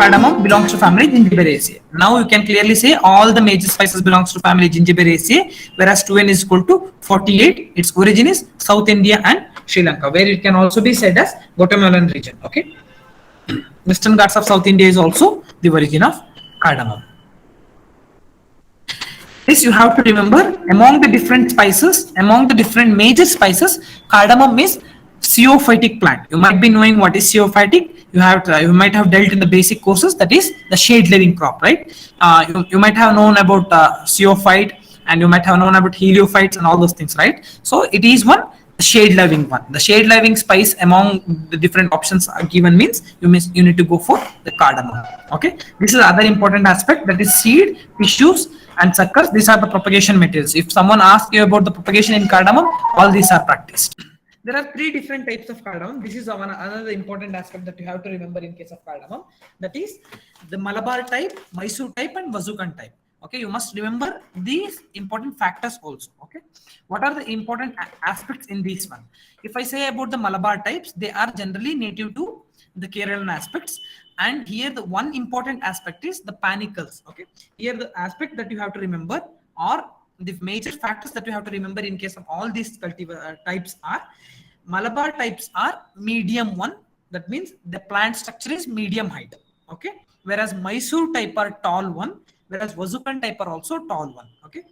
cardamom belongs to family Gingiberaceae. Now you can clearly say all the major spices belongs to family Gingiberaceae, whereas 2n is equal to 48. Its origin is South India and Sri Lanka, where it can also be said as Guatemalan region. Okay, Western Ghats of South India is also the origin of cardamom. This you have to remember, among the different spices, among the different major spices, cardamom is zeophytic plant. You might be knowing what is zeophytic. You might have dealt in the basic courses, that is the shade living crop, right? You might have known about zeophyte, and you might have known about heliophytes and all those things, right? So it is one shade loving one. The shade loving spice among the different options are given means you need to go for the cardamom. Okay, this is other important aspect, that is seed, tissues and suckers. These are the propagation materials. If someone asks you about the propagation in cardamom, all these are practiced. There are three different types of cardamom. This is another important aspect that you have to remember in case of cardamom, that is the Malabar type, Mysore type and Vazukan type. Okay, you must remember these important factors also. Okay, what are the important aspects in this one? If I say about the Malabar types, they are generally native to the Kerala aspects, and here the one important aspect is the panicles. Okay, here the aspect that you have to remember, or the major factors that you have to remember in case of all these cultivar types are, Malabar types are medium one, that means the plant structure is medium height. Okay, whereas Mysore type are tall one, whereas Vazukan type are also tall one. Okay,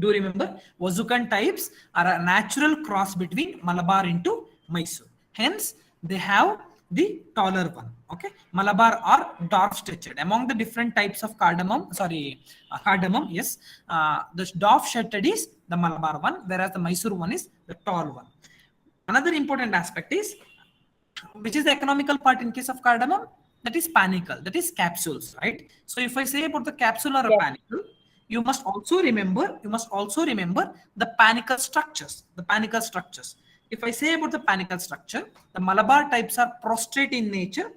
do remember, Vazukan types are a natural cross between Malabar into Mysore, hence they have the taller one. Okay, Malabar are dwarf stretched. Among the different types of cardamom, cardamom, yes, the dwarf stretched is the Malabar one, whereas the Mysore one is the tall one. Another important aspect is, which is the economical part in case of cardamom, that is panicle, that is capsules, right? So if I say about the capsule or a panicle, you must also remember the panicle structures. If I say about the panicle structure, the Malabar types are prostrate in nature.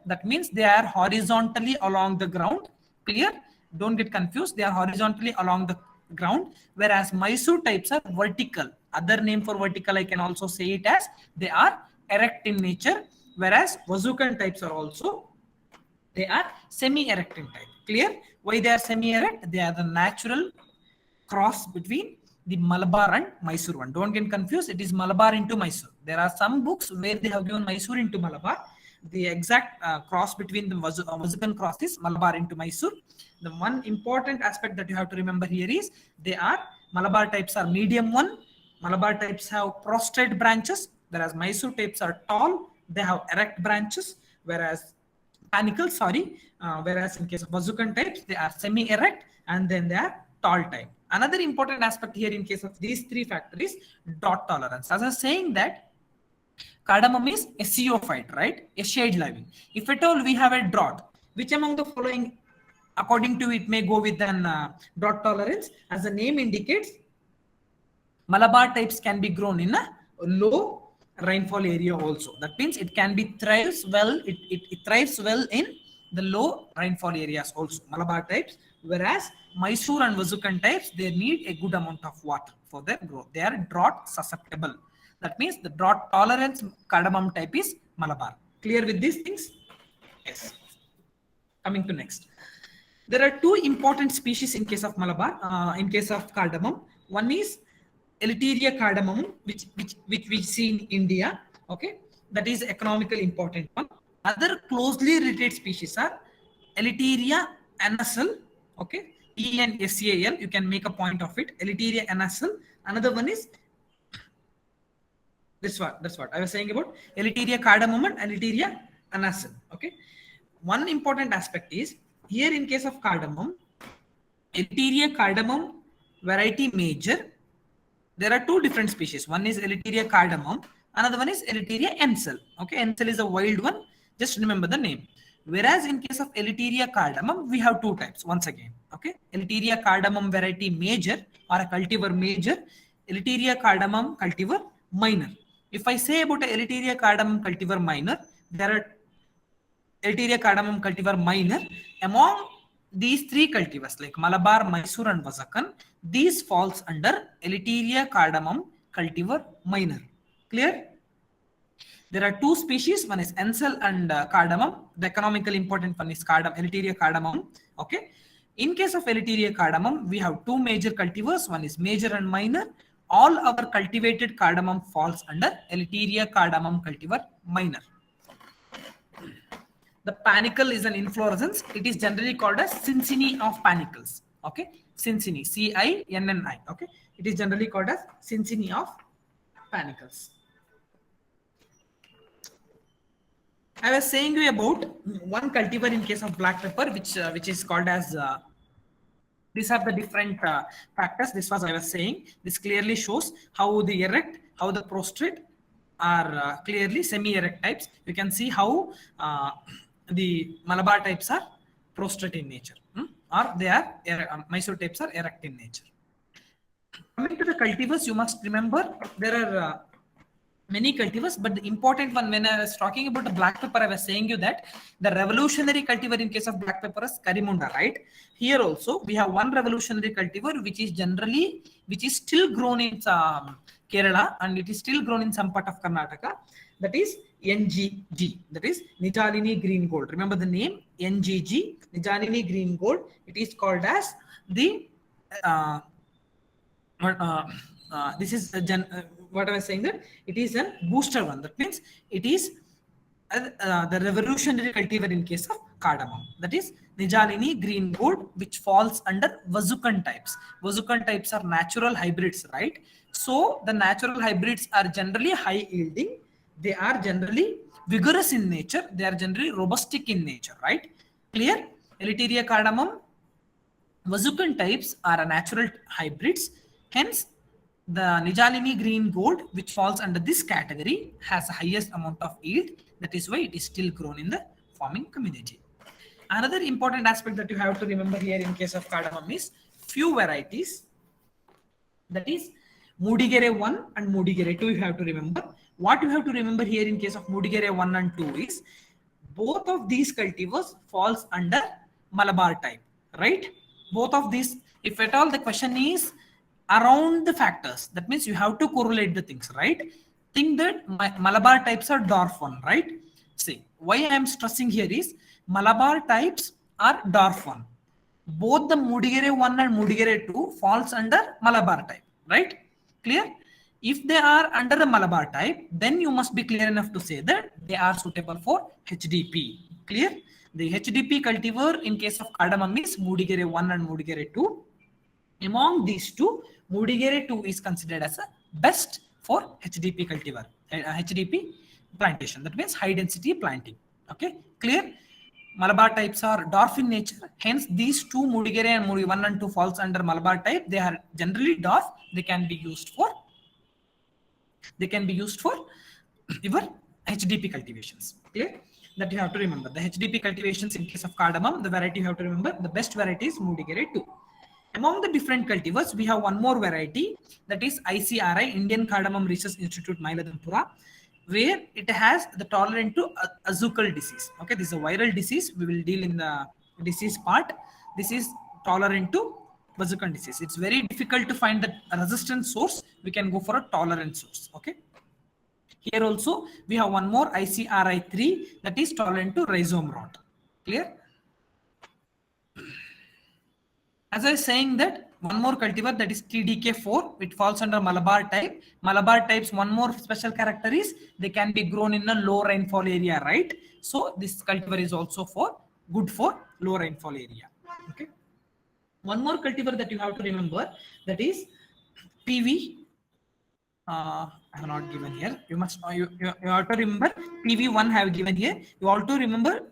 That means they are horizontally along the ground. Clear? Don't get confused. They are horizontally along the ground, whereas Mysore types are vertical. Other name for vertical, I can also say it as they are erect in nature, whereas Vazukan types are also, they are semi-erect in type. Clear? Why they are semi-erect? They are the natural cross between the Malabar and Mysore one. Don't get confused. It is Malabar into Mysore. There are some books where they have given Mysore into Malabar. The exact cross between the Vazukan cross is Malabar into Mysore. The one important aspect that you have to remember here is they are, Malabar types are medium one. Malabar types have prostrate branches, whereas Mysore types are tall. They have erect branches, whereas panicles, whereas in case of Vazukan types, they are semi-erect and then they are tall type. Another important aspect here in case of these three factors is drought tolerance. As I was saying that cardamom is a zeophyte, right? A shade living. If at all we have a drought, which among the following, according to it, may go with an drought tolerance? As the name indicates, Malabar types can be grown in a low rainfall area also. That means it can be thrives well. It thrives well in the low rainfall areas also. Malabar types, whereas Mysore and Vazukan types, they need a good amount of water for their growth. They are drought susceptible. That means the drought tolerance cardamom type is Malabar. Clear with these things? Yes. Coming to next. There are two important species in case of Malabar, in case of cardamom. One is Eleutheria cardamom, which we see in India. Okay, that is economically important one. Other closely related species are Eleutheria anasal. Okay, ENSAL. You can make a point of it. Eleutheria anasal. Another one is this one. That's what I was saying about Eleutheria cardamom and Eleutheria anasal. Okay, one important aspect is here in case of cardamom, Eleutheria cardamom variety major. There are two different species. One is Eleutheria cardamom, another one is Eleutheria ensel. Okay, ensel is a wild one. Just remember the name. Whereas in case of Eleutheria cardamom, we have two types once again. Okay, Eleutheria cardamom variety major or a cultivar major, Eleutheria cardamom cultivar minor. If I say about a Eleutheria cardamom cultivar minor, there are Eleutheria cardamom cultivar minor. Among these three cultivars like Malabar, Mysore and Vazukan, these falls under Eleutheria cardamom cultivar minor. Clear? There are two species. One is Ensel and Cardamom. The economically important one is Eleutheria cardamom. Okay. In case of Eleutheria cardamom, we have two major cultivars. One is major and minor. All our cultivated cardamom falls under Eleutheria cardamom cultivar minor. The panicle is an inflorescence. It is generally called as cinciny of panicles. Okay, cinciny, C-I-N-N-I. Okay, it is generally called as cinciny of panicles. I was saying you about one cultivar in case of black pepper, which is called as. These are the different factors. This was I was saying. This clearly shows how the erect, how the prostrate are clearly semi-erect types. You can see how the Malabar types are prostrate in nature, or they are Mysore types are erect in nature. Coming to the cultivars, you must remember there are many cultivars, but the important one when I was talking about the black pepper, I was saying you that the revolutionary cultivar in case of black pepper is Karimunda, right? Here also we have one revolutionary cultivar which is still grown in Kerala and it is still grown in some part of Karnataka. That is NGG, that is Nijalini Green Gold. Remember the name NGG, Nijalini Green Gold. It is called as the this is what I was saying, that it is a booster one. That means it is the revolutionary cultivar in case of cardamom. That is Nijalini Green Gold, which falls under Vazukan types. Vazukan types are natural hybrids, right? So the natural hybrids are generally high yielding. They are generally vigorous in nature. They are generally robustic in nature, right? Clear? Eleutheria cardamom, Vazukan types are natural hybrids. Hence, the Nijalini Green Gold, which falls under this category, has the highest amount of yield. That is why it is still grown in the farming community. Another important aspect that you have to remember here in case of cardamom is few varieties. That is Mudigere 1 and Mudigere 2 you have to remember. What you have to remember here in case of Mudigere 1 and 2 is both of these cultivars falls under Malabar type, right? Both of these, if at all the question is around the factors, that means you have to correlate the things, right? Think that Malabar types are dwarf one, right? See, why I am stressing here is Malabar types are dwarf one. Both the Mudigere 1 and Mudigere 2 falls under Malabar type, right? Clear? If they are under the Malabar type, then you must be clear enough to say that they are suitable for HDP. Clear? The HDP cultivar in case of cardamom is Mudigere 1 and Mudigere 2. Among these two, Mudigere 2 is considered as a best for HDP cultivar, HDP plantation. That means high density planting. Okay, clear? Malabar types are dwarf in nature. Hence, these two Mudigere and Mudi 1 and 2 falls under Malabar type. They are generally dwarf. They can be used for your HDP cultivations. Clear? That you have to remember. The HDP cultivations in case of cardamom, the variety you have to remember, the best variety is Mudigere 2. Among the different cultivars, we have one more variety, that is ICRI, Indian Cardamom Research Institute, Mailadanpura, where it has the tolerant to azucal disease. Okay, this is a viral disease. We will deal in the disease part. This is tolerant to Azucan disease. It's very difficult to find the resistant source. We can go for a tolerant source. Okay. Here also we have one more ICRI3, that is tolerant to rhizome rot. Clear? As I was saying that one more cultivar, that is TDK4, it falls under Malabar type. Malabar types, one more special character is they can be grown in a low rainfall area, right? So this cultivar is also good for low rainfall area. Okay. One more cultivar that you have to remember, that is PV. I have not given here. You must you have to remember PV1 have given here. You have to remember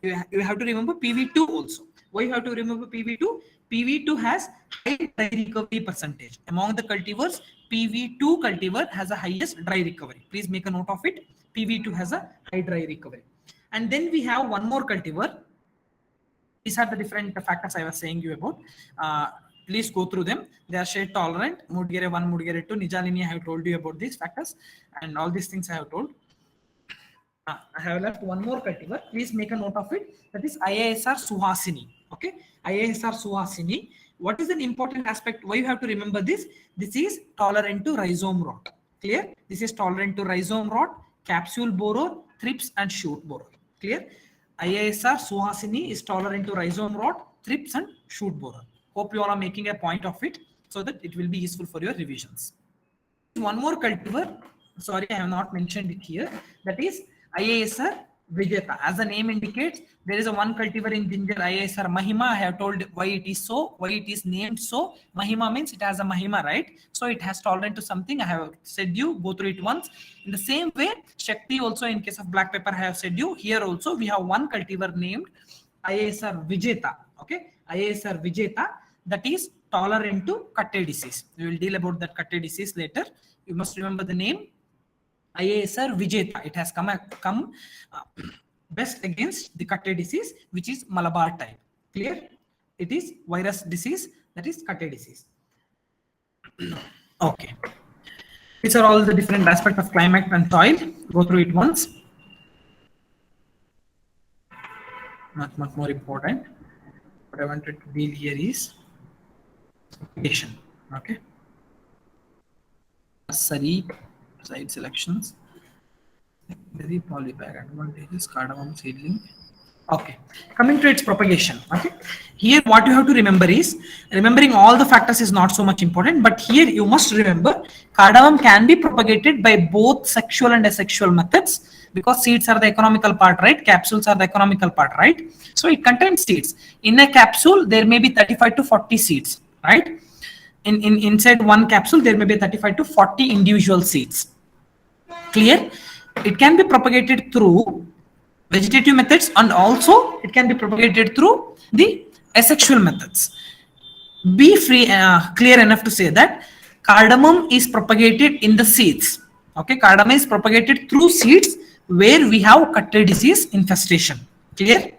you have to remember PV2 also. Why you have to remember PV2? PV2 has high dry recovery percentage. Among the cultivars, PV2 cultivar has the highest dry recovery. Please make a note of it. PV2 has a high dry recovery. And then we have one more cultivar. These are the different factors I was saying you about. Please go through them. They are shade tolerant. Mudigere 1, Mudigere 2, Nijalini, I have told you about these factors. And all these things I have told. I have left one more cultivar. Please make a note of it. That is IISR Suhasini. Okay, IISR Suhasini. What is an important aspect? Why you have to remember this? This is tolerant to rhizome rot. Clear? This is tolerant to rhizome rot. capsule borer, thrips, and shoot borer. Clear? IISR Suhasini is tolerant to rhizome rot, thrips, and shoot borer. Hope you all are making a point of it so that it will be useful for your revisions. One more cultivar, sorry, I have not mentioned it here, that is IISR Vijeta. As the name indicates, there is a one cultivar in ginger, IISR Mahima. I have told why it is so, why it is named so. Mahima means it has a Mahima, right? So it has tolerant to something. I have said you, go through it once. In the same way, Shakti also in case of black pepper, I have said you. Here also we have one cultivar named IISR Vijeta. Okay, IISR Vijeta, that is tolerant to Katte disease. We will deal about that Katte disease later. You must remember the name IISR Vijeta. It has come best against the Katte disease, which is Malabar type. Clear? It is virus disease, that is Katte disease. Okay. These are all the different aspects of climate and soil. Go through it once. Not much more important. What I wanted to deal here is propagation. Okay. Nursery site selections. Secondary polybag advantages, cardamom seedling. Okay, coming to its propagation. Okay, here what you have to remember is, remembering all the factors is not so much important, but here you must remember cardamom can be propagated by both sexual and asexual methods, because seeds are the economical part, right? Capsules are the economical part, right? So it contains seeds. In a capsule, there may be 35 to 40 seeds, right? Inside one capsule, there may be 35 to 40 individual seeds. Clear? It can be propagated through vegetative methods, and also it can be propagated through the asexual methods. Be clear enough to say that cardamom is propagated in the seeds. Okay, cardamom is propagated through seeds where we have Katte disease infestation. Clear?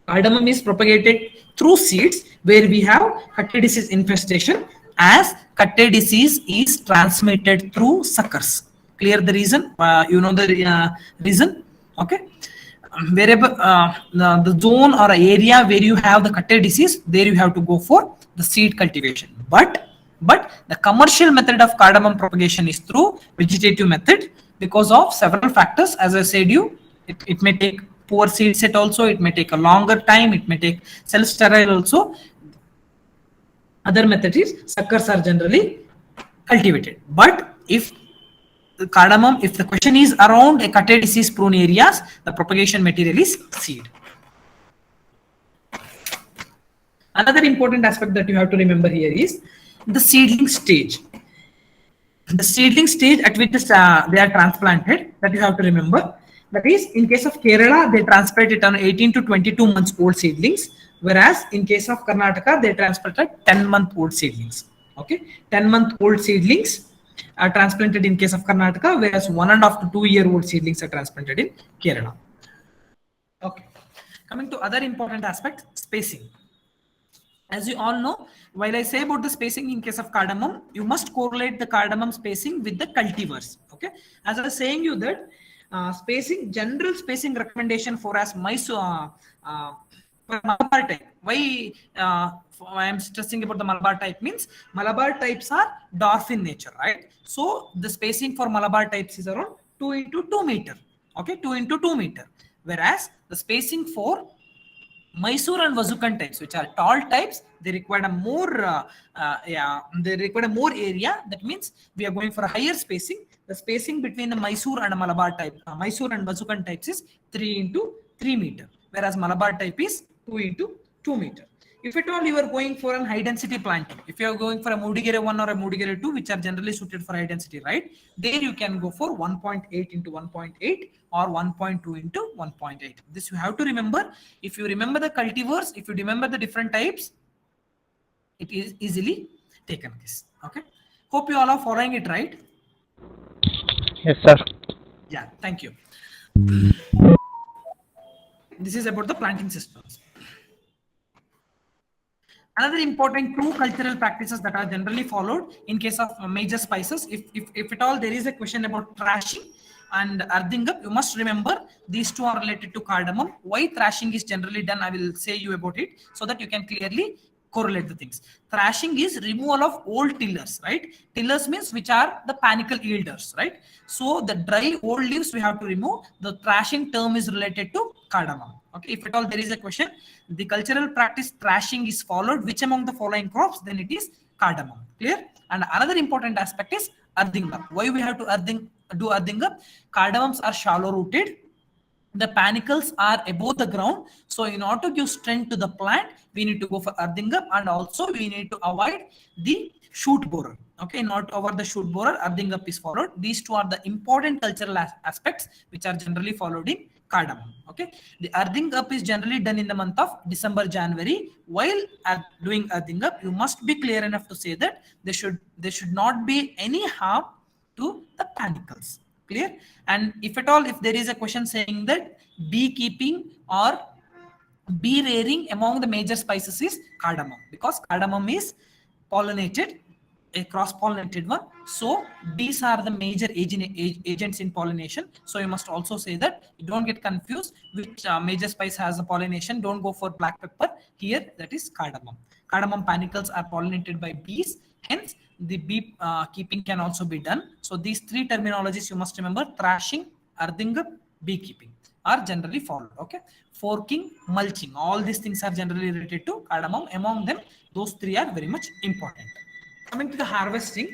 Cardamom is propagated through seeds where we have Katte disease infestation, as Katte disease is transmitted through suckers. Clear the reason? You know the reason? Okay. Wherever the zone or area where you have the Katte disease, there you have to go for the seed cultivation. But the commercial method of cardamom propagation is through vegetative method, because of several factors. As I said you, it may take poor seed set also, it may take a longer time, it may take self-sterile also. Other method is suckers are generally cultivated. But if the cardamom, if the question is around a Katte disease prone areas, the propagation material is seed. Another important aspect that you have to remember here is the seedling stage. The seedling stage at which they are transplanted, that you have to remember. That is, in case of Kerala, they transplant it on 18 to 22 months old seedlings, whereas in case of Karnataka, they transplanted 10-month-old seedlings. Okay, 10-month-old seedlings are transplanted in case of Karnataka, whereas 1.5 to 2-year-old seedlings are transplanted in Kerala. Okay, coming to other important aspect, spacing. As you all know, while I say about the spacing in case of cardamom, you must correlate the cardamom spacing with the cultivars. Okay, as I was saying you that spacing, general spacing recommendation for as Mysore for Malabar type. Why I am stressing about the Malabar type means Malabar types are dwarf in nature, right? So the spacing for Malabar types is around 2 into 2 meter. Okay, 2 into 2 meter. Whereas the spacing for Mysore and Vazukan types, which are tall types, they require a more they require a more area. That means we are going for a higher spacing. The spacing between the Mysore and Malabar type, Mysore and Vazukan types is 3 into 3 meter, whereas Malabar type is 2 into 2 meter. If at all you are going for an high density planting, if you are going for a Mudigere 1 or a Mudigere 2, which are generally suited for high density, right? There you can go for 1.8 into 1.8 or 1.2 into 1.8. This you have to remember. If you remember the cultivars, if you remember the different types, it is easily taken this. Okay. Hope you all are following it, right? Yes, sir. Yeah, thank you. This is about the planting systems. Another important two cultural practices that are generally followed in case of major spices, if at all there is a question about thrashing and earthing up, you must remember these two are related to cardamom. Why thrashing is generally done, I will say you about it so that you can clearly correlate the things. Thrashing is removal of old tillers, right? Tillers means which are the panicle yielders, right? So the dry old leaves we have to remove. The thrashing term is related to cardamom. Okay, if at all there is a question, the cultural practice thrashing is followed. Which among the following crops? Then it is cardamom. Clear? And another important aspect is earthing up. Why we have to do earthing up? Cardamoms are shallow rooted, the panicles are above the ground, so in order to give strength to the plant we need to go for earthing up, and also we need to avoid the shoot borer. Okay, not over the shoot borer, earthing up is followed. These two are the important cultural aspects which are generally followed in cardamom. Okay, the earthing up is generally done in the month of December, January. While doing earthing up, you must be clear enough to say that there should not be any harm to the panicles. Clear? And if at all, if there is a question saying that beekeeping or bee rearing among the major spices is cardamom, because cardamom is pollinated, a cross-pollinated one. So bees are the major agents in pollination. So you must also say that. You don't get confused which major spice has a pollination. Don't go for black pepper here. That is cardamom. Cardamom panicles are pollinated by bees. Hence, the bee keeping can also be done. So these three terminologies you must remember: thrashing, earthing up, beekeeping are generally followed. Okay, forking, mulching, all these things are generally related to cardamom. Among them, those three are very much important. Coming to the harvesting,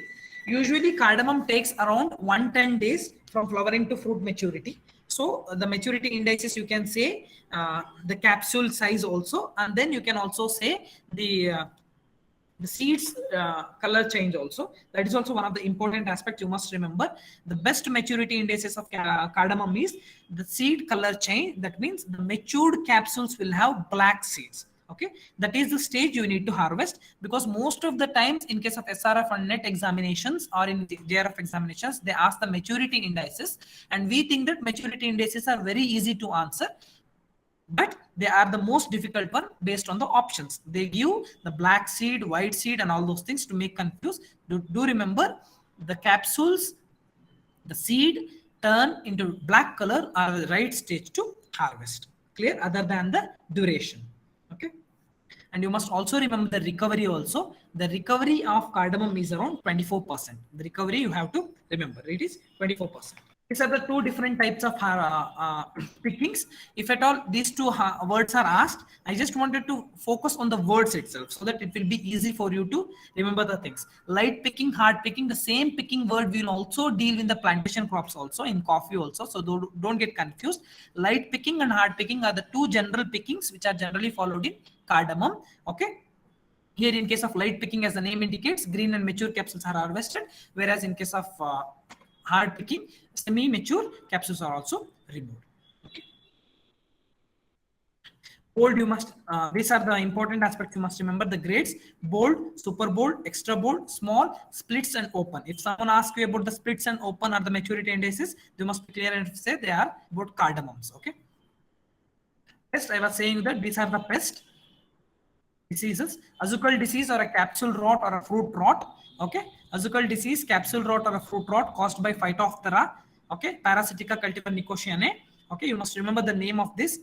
usually cardamom takes around 110 days from flowering to fruit maturity. So the maturity indices you can say the capsule size also, and then you can also say the seeds color change also. That is also one of the important aspects you must remember. The best maturity indices of cardamom is the seed color change. That means the matured capsules will have black seeds. Okay, that is the stage you need to harvest, because most of the times in case of SRF and net examinations or in the JRF examinations, they ask the maturity indices, and we think that maturity indices are very easy to answer, but they are the most difficult one based on the options. They give the black seed, white seed, and all those things to make confuse. Do remember, the capsules, the seed turn into black color are the right stage to harvest. Clear? Other than the duration. Okay. And you must also remember the recovery also. The recovery of cardamom is around 24%. The recovery you have to remember, it is 24%. These are the two different types of pickings. If at all these two words are asked, I just wanted to focus on the words itself so that it will be easy for you to remember the things. Light picking, hard picking, the same picking word will also deal in the plantation crops also, in coffee also. So don't get confused. Light picking and hard picking are the two general pickings which are generally followed in cardamom. Okay. Here, in case of light picking, as the name indicates, green and mature capsules are harvested, whereas in case of hard picking, semi-mature capsules are also removed. Okay. Bold, you must, these are the important aspects you must remember: the grades: bold, super bold, extra bold, small, splits, and open. If someone asks you about the splits and open or the maturity indices, you must be clear and say they are about cardamoms. Okay. Pest, I was saying that these are the pest diseases: azucal disease or a capsule rot or a fruit rot. Okay, azucal disease, capsule rot or a fruit rot caused by Phytophthora. Okay, Parasitica cultivar nicotianae. Okay, you must remember the name of this.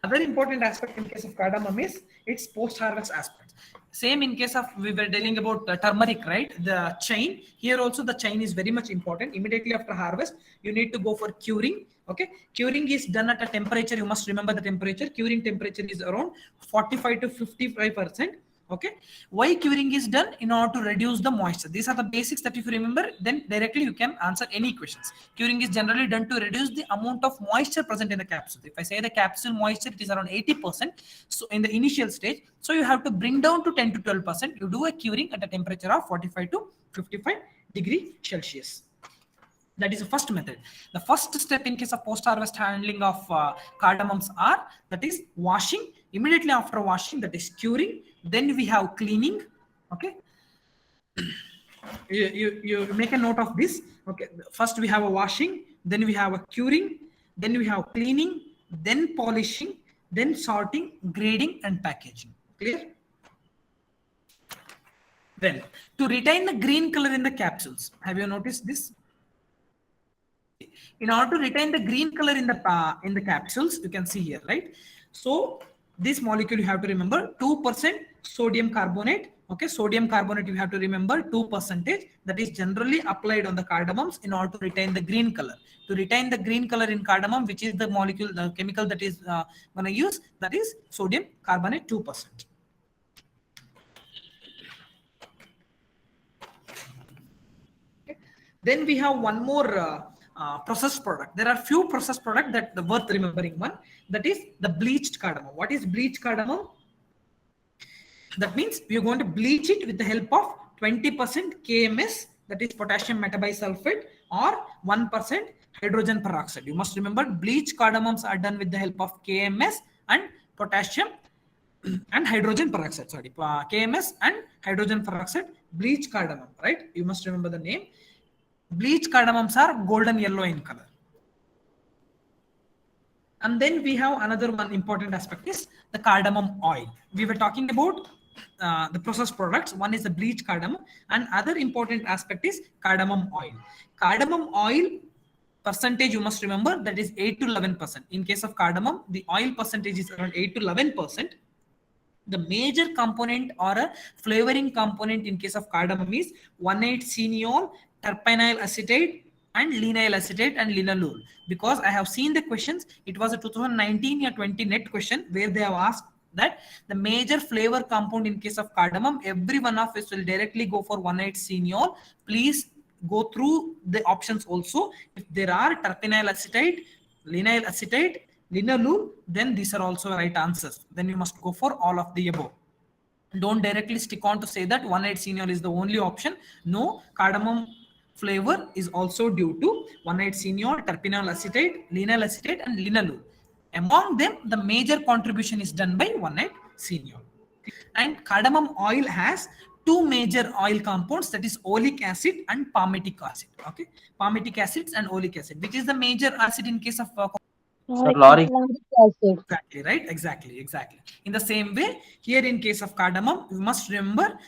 Other important aspect in case of cardamom is its post-harvest aspect. Same in case of, we were dealing about turmeric, right? The chain. Here also the chain is very much important. Immediately after harvest, you need to go for curing. Okay, curing is done at a temperature. You must remember the temperature. Curing temperature is around 45 to 55%. Okay, why curing is done? In order to reduce the moisture. These are the basics that if you remember, then directly you can answer any questions. Curing is generally done to reduce the amount of moisture present in the capsule. If I say the capsule moisture, it is around 80%. So in the initial stage, so you have to bring down to 10 to 12%. You do a curing at a temperature of 45 to 55 degrees Celsius. That is the first method. The first step in case of post-harvest handling of cardamoms are, that is washing. Immediately after washing, that is curing. Then we have cleaning. Okay. You make a note of this. Okay. First we have a washing, then we have a curing, then we have cleaning, then polishing, then sorting, grading, and packaging. Clear? Then to retain the green color in the capsules, have you noticed this? In order to retain the green color in the capsules, you can see here, right? So this molecule you have to remember 2% sodium carbonate. Okay, sodium carbonate you have to remember 2%. That is generally applied on the cardamoms in order to retain the green color. To retain the green color in cardamom, which is the molecule, the chemical that is going to use, that is sodium carbonate 2%. Then we have one more processed product. There are few processed product that the worth remembering. One, that is the bleached cardamom. What is bleached cardamom? That means we are going to bleach it with the help of 20% KMS, that is potassium metabisulfate, or 1% hydrogen peroxide. You must remember bleached cardamoms are done with the help of KMS and potassium and hydrogen peroxide. Sorry, KMS and hydrogen peroxide, bleached cardamom, right? You must remember the name. Bleached cardamoms are golden yellow in color. And then we have another one important aspect is the cardamom oil. We were talking about the processed products. One is the bleached cardamom, and other important aspect is cardamom oil. Cardamom oil percentage you must remember, that is 8 to 11%. In case of cardamom, the oil percentage is around 8 to 11%. The major component or a flavoring component in case of cardamom is 1,8-cineol, terpenyl acetate, and linyl acetate and linalool. Because I have seen the questions, it was a 2019 or 20 net question where they have asked that the major flavor compound in case of cardamom, every one of us will directly go for 1,8-cineol. Please go through the options also. If there are terpenyl acetate, linyl acetate, linalool, then these are also right answers. Then you must go for all of the above. Don't directly stick on to say that 1,8-cineol is the only option. No, cardamom flavor is also due to 1,8-cineol, terpenyl acetate, linyl acetate, and linalool. Among them, the major contribution is done by 1,8-cineol. And cardamom oil has two major oil compounds, that is oleic acid and palmitic acid. Okay, palmitic acids and oleic acid. Which is the major acid in case of Sir, lorry. Lactic acid. exactly, right? Exactly. In the same way, here in case of cardamom, you must remember,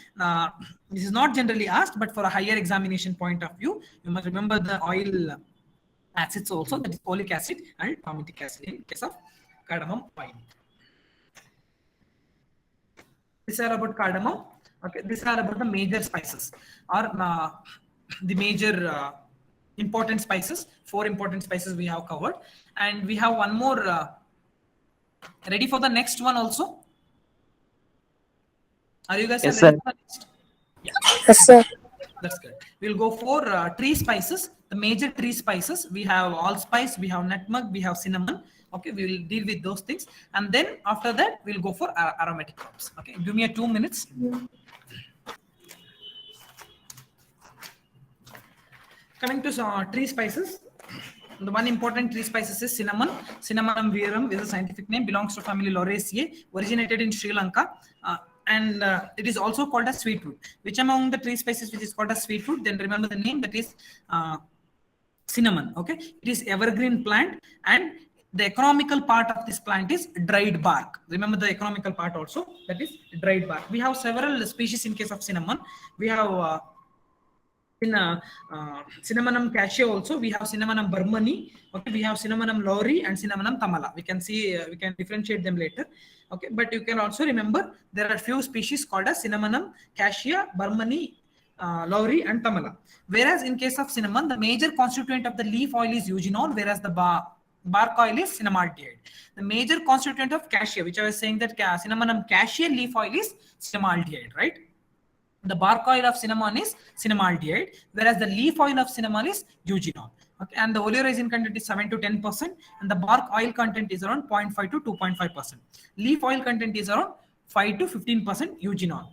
this is not generally asked, but for a higher examination point of view, you must remember the oil acids also, that is oleic acid and palmitic acid in case of cardamom oil. These are about cardamom. Okay, these are about the major spices or the major important spices. 4 important spices we have covered, and we have one more. Ready for the next one also? Are you guys Yes, ready sir. for the next? Yeah, Yes, sir. that's good. We'll go for tree spices. The major tree spices, we have allspice, we have nutmeg, we have cinnamon. Okay, we will deal with those things, and then after that we'll go for aromatic herbs. Okay, give me a 2 minutes. Coming to tree spices, the one important tree spices is cinnamon. Cinnamon verum is a scientific name, belongs to family Lauraceae, originated in Sri Lanka, and it is also called as sweetwood. Which among the tree spices which is called as sweetwood? Then remember the name, that is cinnamon. Okay, it is evergreen plant, and the economical part of this plant is dried bark. Remember the economical part also, that is dried bark. We have several species in case of cinnamon. We have in Cinnamonum cassia also, we have Cinnamonum burmani. Okay, we have Cinnamonum lauri and Cinnamonum tamala. We can see, we can differentiate them later. Okay, but you can also remember there are few species called as Cinnamonum cassia, burmani, lauri, and tamala. Whereas in case of cinnamon, the major constituent of the leaf oil is eugenol, whereas the bark oil is cinnamaldehyde. The major constituent of cassia, which I was saying that Cinnamonum cassia leaf oil is cinnamaldehyde, right? The bark oil of cinnamon is cinnamaldehyde, whereas the leaf oil of cinnamon is eugenol. Okay, and the oleoresin content is 7 to 10%, and the bark oil content is around 0.5 to 2.5%. Leaf oil content is around 5 to 15% eugenol.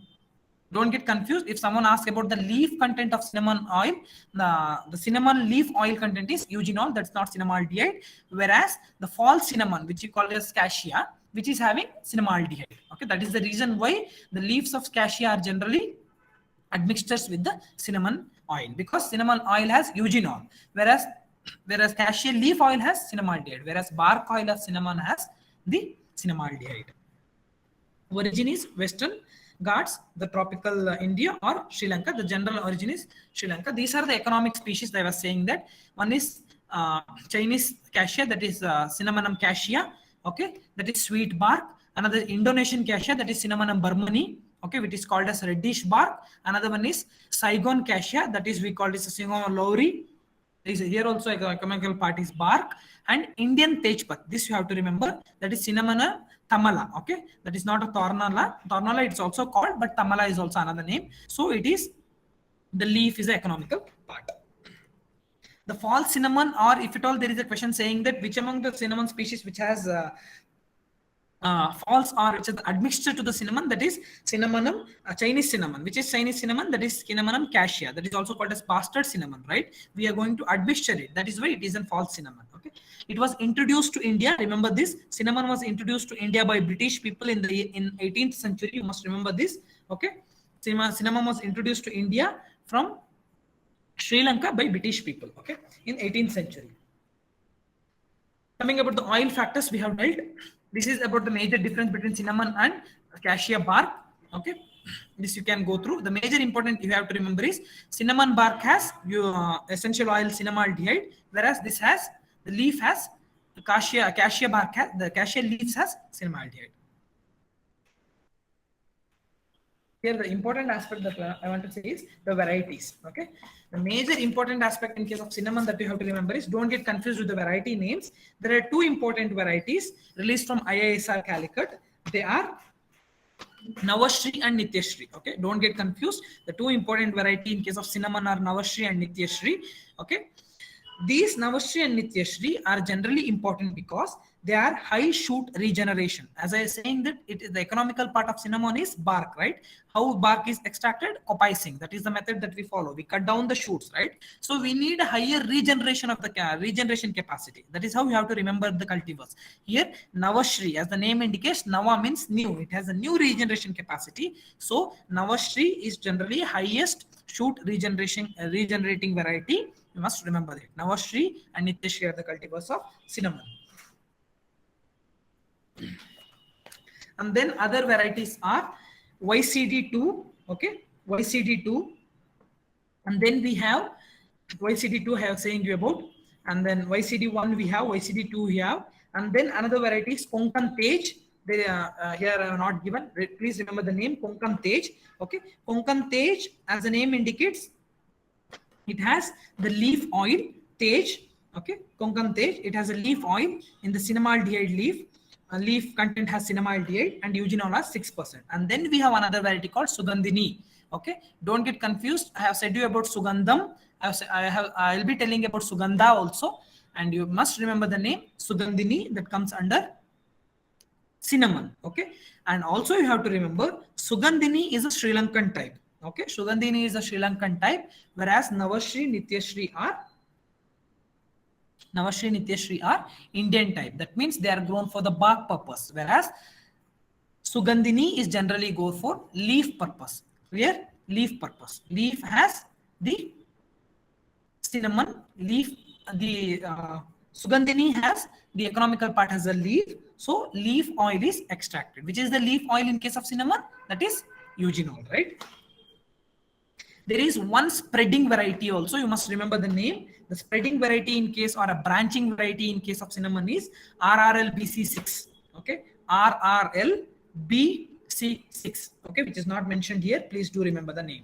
Don't get confused. If someone asks about the leaf content of cinnamon oil, the cinnamon leaf oil content is eugenol, that's not cinnamaldehyde, whereas the false cinnamon, which you call as cassia, which is having cinnamaldehyde. Okay, that is the reason why the leaves of cassia are generally admixtures with the cinnamon oil, because cinnamon oil has eugenol, whereas cassia leaf oil has cinnamaldehyde, whereas bark oil of cinnamon has the cinnamaldehyde. Origin is Western Ghats, the tropical India or Sri Lanka. The general origin is Sri Lanka. These are the economic species that I was saying that. One is Chinese cassia, that is Cinnamonum cassia. Okay, that is sweet bark. Another Indonesian cassia, that is Cinnamomum burmani, okay, which is called as reddish bark. Another one is Saigon cassia, that is we call it Cinnamomum lowry. Is here also a chemical part is bark. And Indian tejpat, this you have to remember, that is Cinnamomum tamala, okay, that is not a tornala it's also called, but tamala is also another name. So it is, the leaf is the economical part. The false cinnamon, or if at all there is a question saying that which among the cinnamon species which has false or which is admixture to the cinnamon, that is Cinnamomum Chinese cinnamon. Which is Chinese cinnamon? That is Cinnamomum cassia, that is also called as bastard cinnamon, right? We are going to admixture it, that is why it is a false cinnamon. Okay, it was introduced to India, remember this, cinnamon was introduced to India by British people in 18th century, you must remember this. Okay, cinnamon was introduced to India from Sri Lanka by British people, okay, in 18th century. Coming about the oil factors, we have dealt. This is about the major difference between cinnamon and cassia bark. Okay, this you can go through. The major important you have to remember is cinnamon bark has essential oil cinnamaldehyde, whereas this has, the leaf has, the cassia bark has, the cassia leaves has cinnamaldehyde. Here the important aspect that I want to say is the varieties. Okay, the major important aspect in case of cinnamon that you have to remember is, don't get confused with the variety names. There are two important varieties released from IISR Calicut. They are Navashri and Nityashri. Okay, don't get confused. The two important variety in case of cinnamon are Navashri and Nityashri. Okay, these Navashri and Nityashri are generally important because they are high shoot regeneration. As I was saying that it is the economical part of cinnamon is bark, right? How bark is extracted? Coppicing. That is the method that we follow. We cut down the shoots, right? So we need a higher regeneration of the regeneration capacity. That is how you have to remember the cultivars. Here, Navashri, as the name indicates, Nava means new. It has a new regeneration capacity. So Navashri is generally highest shoot regenerating variety. You must remember that. Navashri and Nityashri are the cultivars of cinnamon. And then other varieties are YCD2, okay, YCD2, and then we have YCD2 I have saying you about, and then YCD1 we have, YCD2 we have, and then another variety is Konkan Tej. They here I have not given. Please remember the name Konkan Tej. Okay, Konkan Tej, as the name indicates, it has the leaf oil Tej. Okay, Konkan Tej. It has a leaf oil in the cinnamaldehyde leaf. Leaf content has cinnamaldehyde and eugenol has 6%. And then we have another variety called Sugandhini. Okay, don't get confused. I have said you about Sugandham. I'll be telling about Sugandha also, and you must remember the name Sugandhini that comes under cinnamon. Okay, and also you have to remember Sugandhini is a Sri Lankan type. Okay, Sugandhini is a Sri Lankan type, whereas Navashri, Nityashri are Indian type. That means they are grown for the bark purpose, whereas Sugandhini is generally go for leaf purpose. Clear? Leaf purpose. Leaf has the cinnamon leaf. The Sugandhini has the economical part has a leaf. So leaf oil is extracted. Which is the leaf oil in case of cinnamon? That is eugenol, right? There is one spreading variety also. You must remember the name. The spreading variety in case, or a branching variety in case of cinnamon is RRLBC6. Okay, RRLBC6. Okay, which is not mentioned here. Please do remember the name.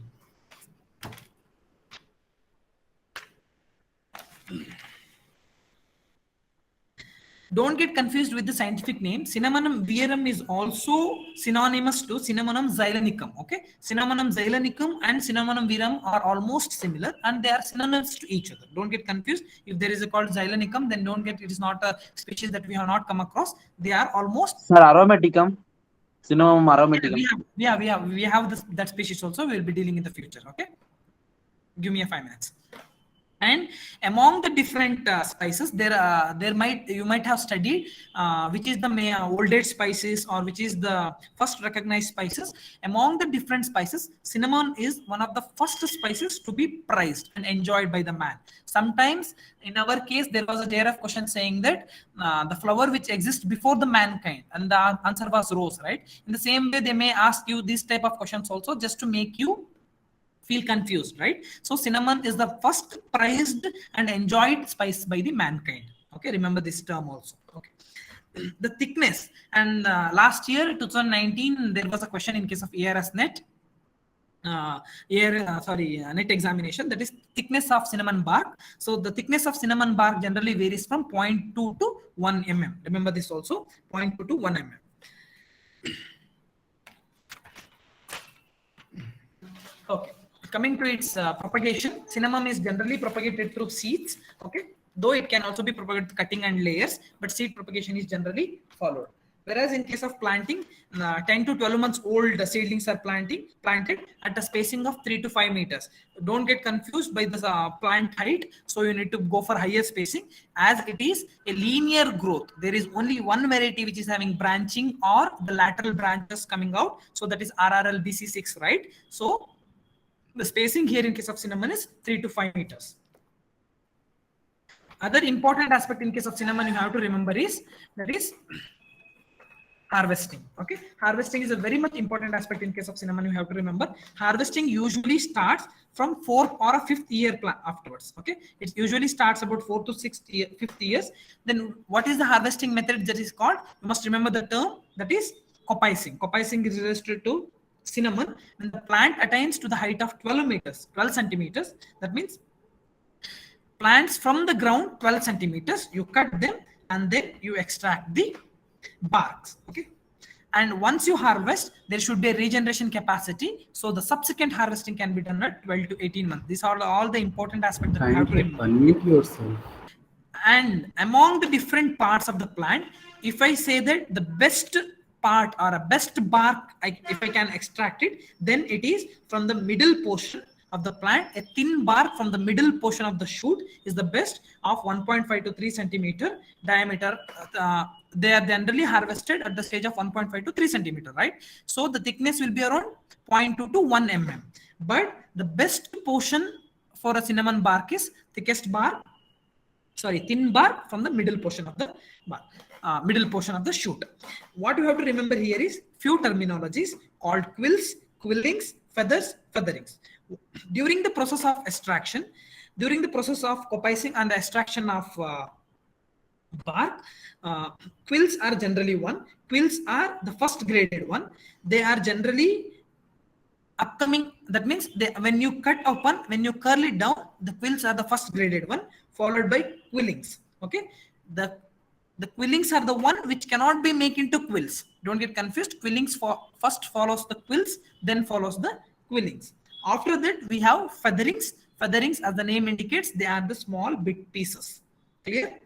Don't get confused with the scientific name. Cinnamomum verum is also synonymous to Cinnamomum xylonicum. Okay, Cinnamomum xylonicum and Cinnamomum verum are almost similar, and they are synonymous to each other. Don't get confused. If there is a called xylonicum, then don't get, it is not a species that we have not come across. They are almost. Sir, aromaticum. Cinnamomum aromaticum. We have this, that species also. We will be dealing in the future. Okay, give me a 5 minutes. And among the different spices, you might have studied which is the old age spices, or which is the first recognized spices. Among the different spices, cinnamon is one of the first spices to be prized and enjoyed by the man. Sometimes in our case, there was a dare of question saying that the flower which exists before the mankind, and the answer was rose, right? In the same way, they may ask you this type of questions also, just to make you feel confused, right? So cinnamon is the first prized and enjoyed spice by the mankind. Okay, remember this term also. Okay, the thickness. And last year, 2019, there was a question in case of ARS net. Net examination, that is thickness of cinnamon bark. So the thickness of cinnamon bark generally varies from 0.2 to 1 mm. Remember this also, 0.2 to 1 mm. Okay, coming to its propagation, cinnamon is generally propagated through seeds. Okay, though it can also be propagated cutting and layers, but seed propagation is generally followed. Whereas in case of planting, 10 to 12 months old seedlings are planted at a spacing of 3 to 5 meters. Don't get confused by the plant height. So you need to go for higher spacing, as it is a linear growth. There is only one variety which is having branching or the lateral branches coming out. So that is RRL BC6, right? So the spacing here in case of cinnamon is 3 to 5 meters. Other important aspect in case of cinnamon you have to remember is that is harvesting. Okay, harvesting is a very much important aspect in case of cinnamon. You have to remember harvesting usually starts from 4th or a 5th year afterwards. Okay, it usually starts about 4th to 5th years. Then what is the harvesting method that is called? You must remember the term, that is coppicing. Coppicing is related to cinnamon when the plant attains to the height of 12 meters, 12 centimeters. That means plants from the ground 12 centimeters, you cut them and then you extract the barks. Okay, and once you harvest, there should be a regeneration capacity, so the subsequent harvesting can be done at 12 to 18 months. These are all the important aspects that you have to Kindly remember. unmute yourself. And among the different parts of the plant, if I say that the best part or a best bark, if I can extract it, then it is from the middle portion of the plant. A thin bark from the middle portion of the shoot is the best, of 1.5 to 3 centimeter diameter. They are generally harvested at the stage of 1.5 to 3 centimeter, right? So the thickness will be around 0.2 to 1 mm. But the best portion for a cinnamon bark is thin bark from the middle portion of the bark, middle portion of the shoot. What you have to remember here is few terminologies called quills, quillings, feathers, featherings. During the process of extraction, during the process of coppicing and the extraction of bark, quills are generally one. Quills are the first graded one. They are generally upcoming. That means when you cut open, when you curl it down, the quills are the first graded one, followed by quillings. Okay, the quillings are the one which cannot be made into quills. Don't get confused. Quillings first follows the quills, then follows the quillings. After that we have featherings. Featherings, as the name indicates, they are the small big pieces. Clear?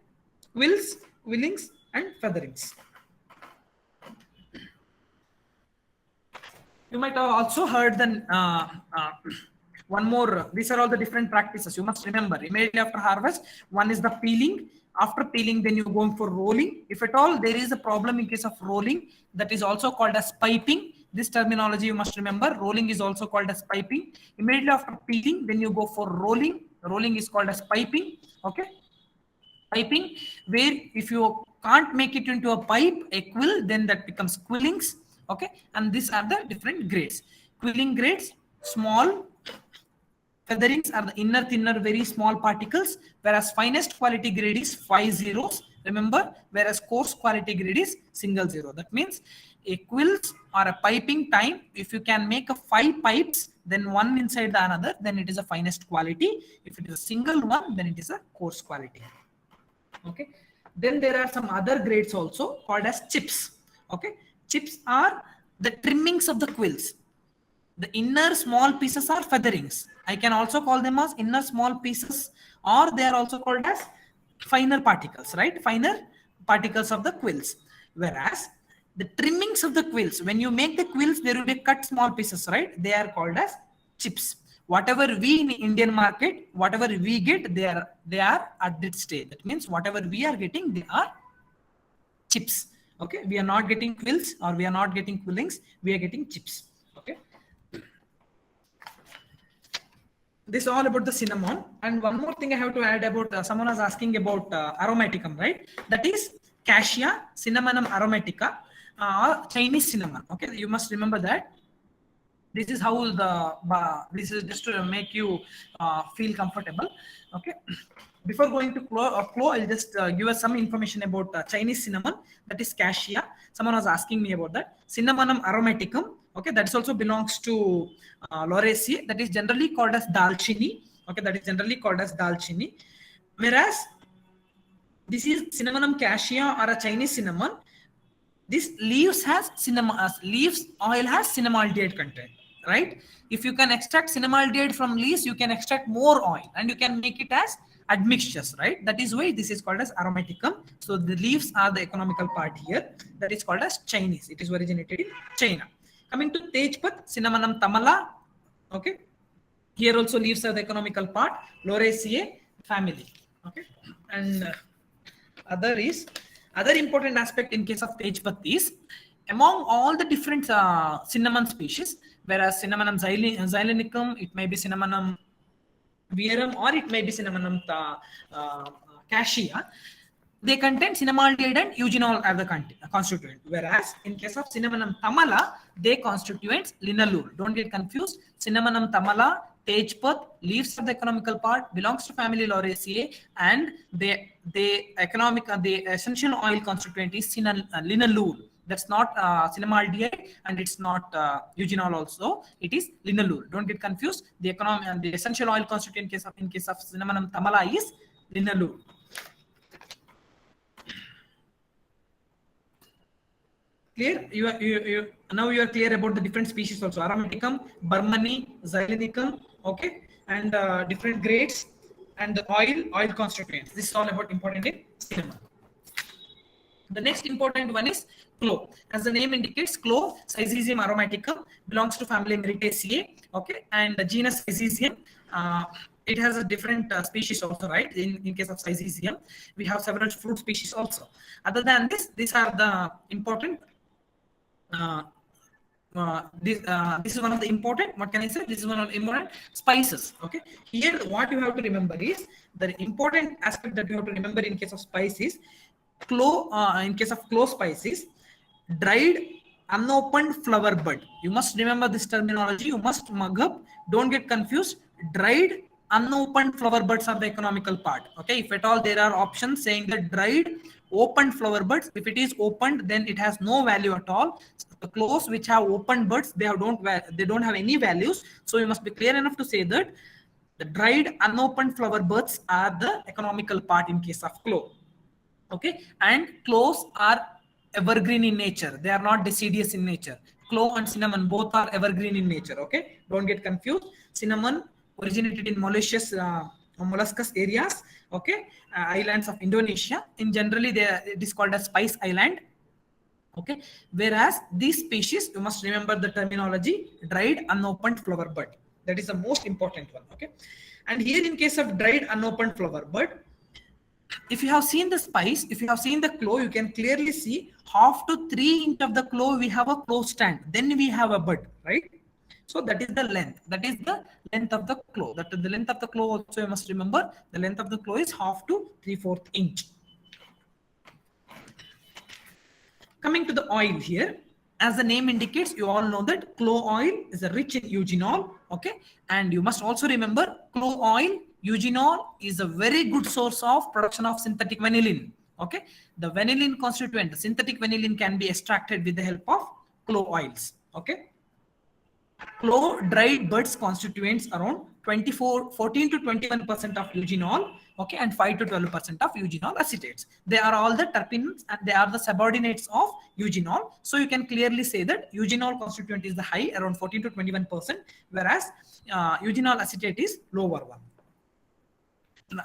Quills, quillings, and featherings. You might have also heard the one more. These are all the different practices. You must remember, immediately after harvest, one is the peeling. After peeling, then you go for rolling. If at all there is a problem in case of rolling, that is also called as piping. This terminology you must remember. Rolling is also called as piping. Immediately after peeling, then you go for rolling. Rolling is called as piping. Okay, piping, where if you can't make it into a pipe, a quill, then that becomes quillings. Okay, and these are the different grades. Quilling grades, small. Featherings are the inner thinner very small particles, whereas finest quality grade is 5 zeros. Remember, whereas coarse quality grade is single zero. That means a quills or a piping time, if you can make a 5 pipes, then one inside the another, then it is a finest quality. If it is a single one, then it is a coarse quality. Okay, then there are some other grades also called as chips. Okay, chips are the trimmings of the quills. The inner small pieces are featherings. I can also call them as inner small pieces, or they are also called as finer particles, right? Finer particles of the quills. Whereas the trimmings of the quills, when you make the quills, there will be cut small pieces, right? They are called as chips. Whatever we in Indian market, whatever we get, they are at that stage. That means whatever we are getting, they are chips. Okay, we are not getting quills or we are not getting quillings, we are getting chips. Okay, this is all about the cinnamon. And one more thing I have to add about, someone was asking about aromaticum, right? That is cassia cinnamonum aromatica, or Chinese cinnamon. Okay, you must remember that. This is how this is just to make you feel comfortable. Okay, before going to clo, I'll just give us some information about Chinese cinnamon, that is cassia. Someone was asking me about that. Cinnamonum aromaticum, okay, that is also belongs to Lauraceae, that is generally called as dalchini, okay, that is generally called as dalchini. Whereas this is Cinnamonum cassia or a Chinese cinnamon. This leaves has cinnamon, leaves oil has cinnamaldehyde content, right? If you can extract cinnamaldehyde from leaves, you can extract more oil and you can make it as admixtures, right? That is why this is called as aromaticum. So the leaves are the economical part here. That is called as Chinese. It is originated in China. Coming to Tejpat, Cinnamonum tamala, okay. Here also leaves are the economical part, Lauraceae family, okay. And other is other important aspect in case of Tejpat is among all the different cinnamon species, whereas Cinnamonum xylenicum, it may be Cinnamonum verum or it may be Cinnamonum cassia, they contain cinnamaldehyde and eugenol as the constituent. Whereas in case of Cinnamonum tamala, they constituents linalool. Don't get confused. Cinnamonum tamala, Tejpat, leaves of the economical part, belongs to family Lauraceae, and the essential oil constituent is linalool. That's not cinnamaldehyde and it's not eugenol also. It is linalool. Don't get confused. The economic and the essential oil constituent in case of Cinnamonum tamala is linalool. Clear? Now you are clear about the different species also. Aromaticum, Burmani, Xylenicum, okay, and different grades and the oil constituents. This is all about important in cinnamon. The next important one is clove. As the name indicates, clove, Syzygium aromaticum, belongs to family Myrtaceae, okay, and the genus Syzygium. It has a different species also, right? In case of Syzygium, we have several fruit species also. Other than this, these are the important this is one of the important, what can I say, this is one of the important spices, okay. Here what you have to remember is the important aspect that you have to remember in case of spices, clove, in case of clove spices, dried unopened flower bud. You must remember this terminology, you must mug up, don't get confused. Dried unopened flower buds are the economical part, okay. If at all there are options saying that dried opened flower buds, if it is opened then it has no value at all. The cloves which have opened buds, they don't have any values, so you must be clear enough to say that the dried unopened flower buds are the economical part in case of clove, okay. And cloves are evergreen in nature, they are not deciduous in nature. Clove and cinnamon both are evergreen in nature, okay. Don't get confused. Cinnamon originated in molluscous areas, okay, islands of Indonesia. In generally it is called a spice island, okay. Whereas these species, you must remember the terminology, dried unopened flower bud, that is the most important one, okay. And here in case of dried unopened flower bud, if you have seen the spice, if you have seen the clove, you can clearly see half to 3 inch of the clove we have a clove stand, then we have a bud, right? So that is the length, that is the length of the clove, that is the length of the clove also. You must remember the length of the clove is half to 3/4 inch. Coming to the oil here, as the name indicates, you all know that clove oil is rich in eugenol, okay. And you must also remember clove oil, eugenol is a very good source of production of synthetic vanillin, okay. The vanillin constituent, the synthetic vanillin, can be extracted with the help of clove oils, okay. Clove dried buds constituents around 14 to 21% of eugenol, okay, and 5 to 12% of eugenol acetates. They are all the terpenes and they are the subordinates of eugenol. So you can clearly say that eugenol constituent is the high, around 14 to 21%, whereas eugenol acetate is lower one.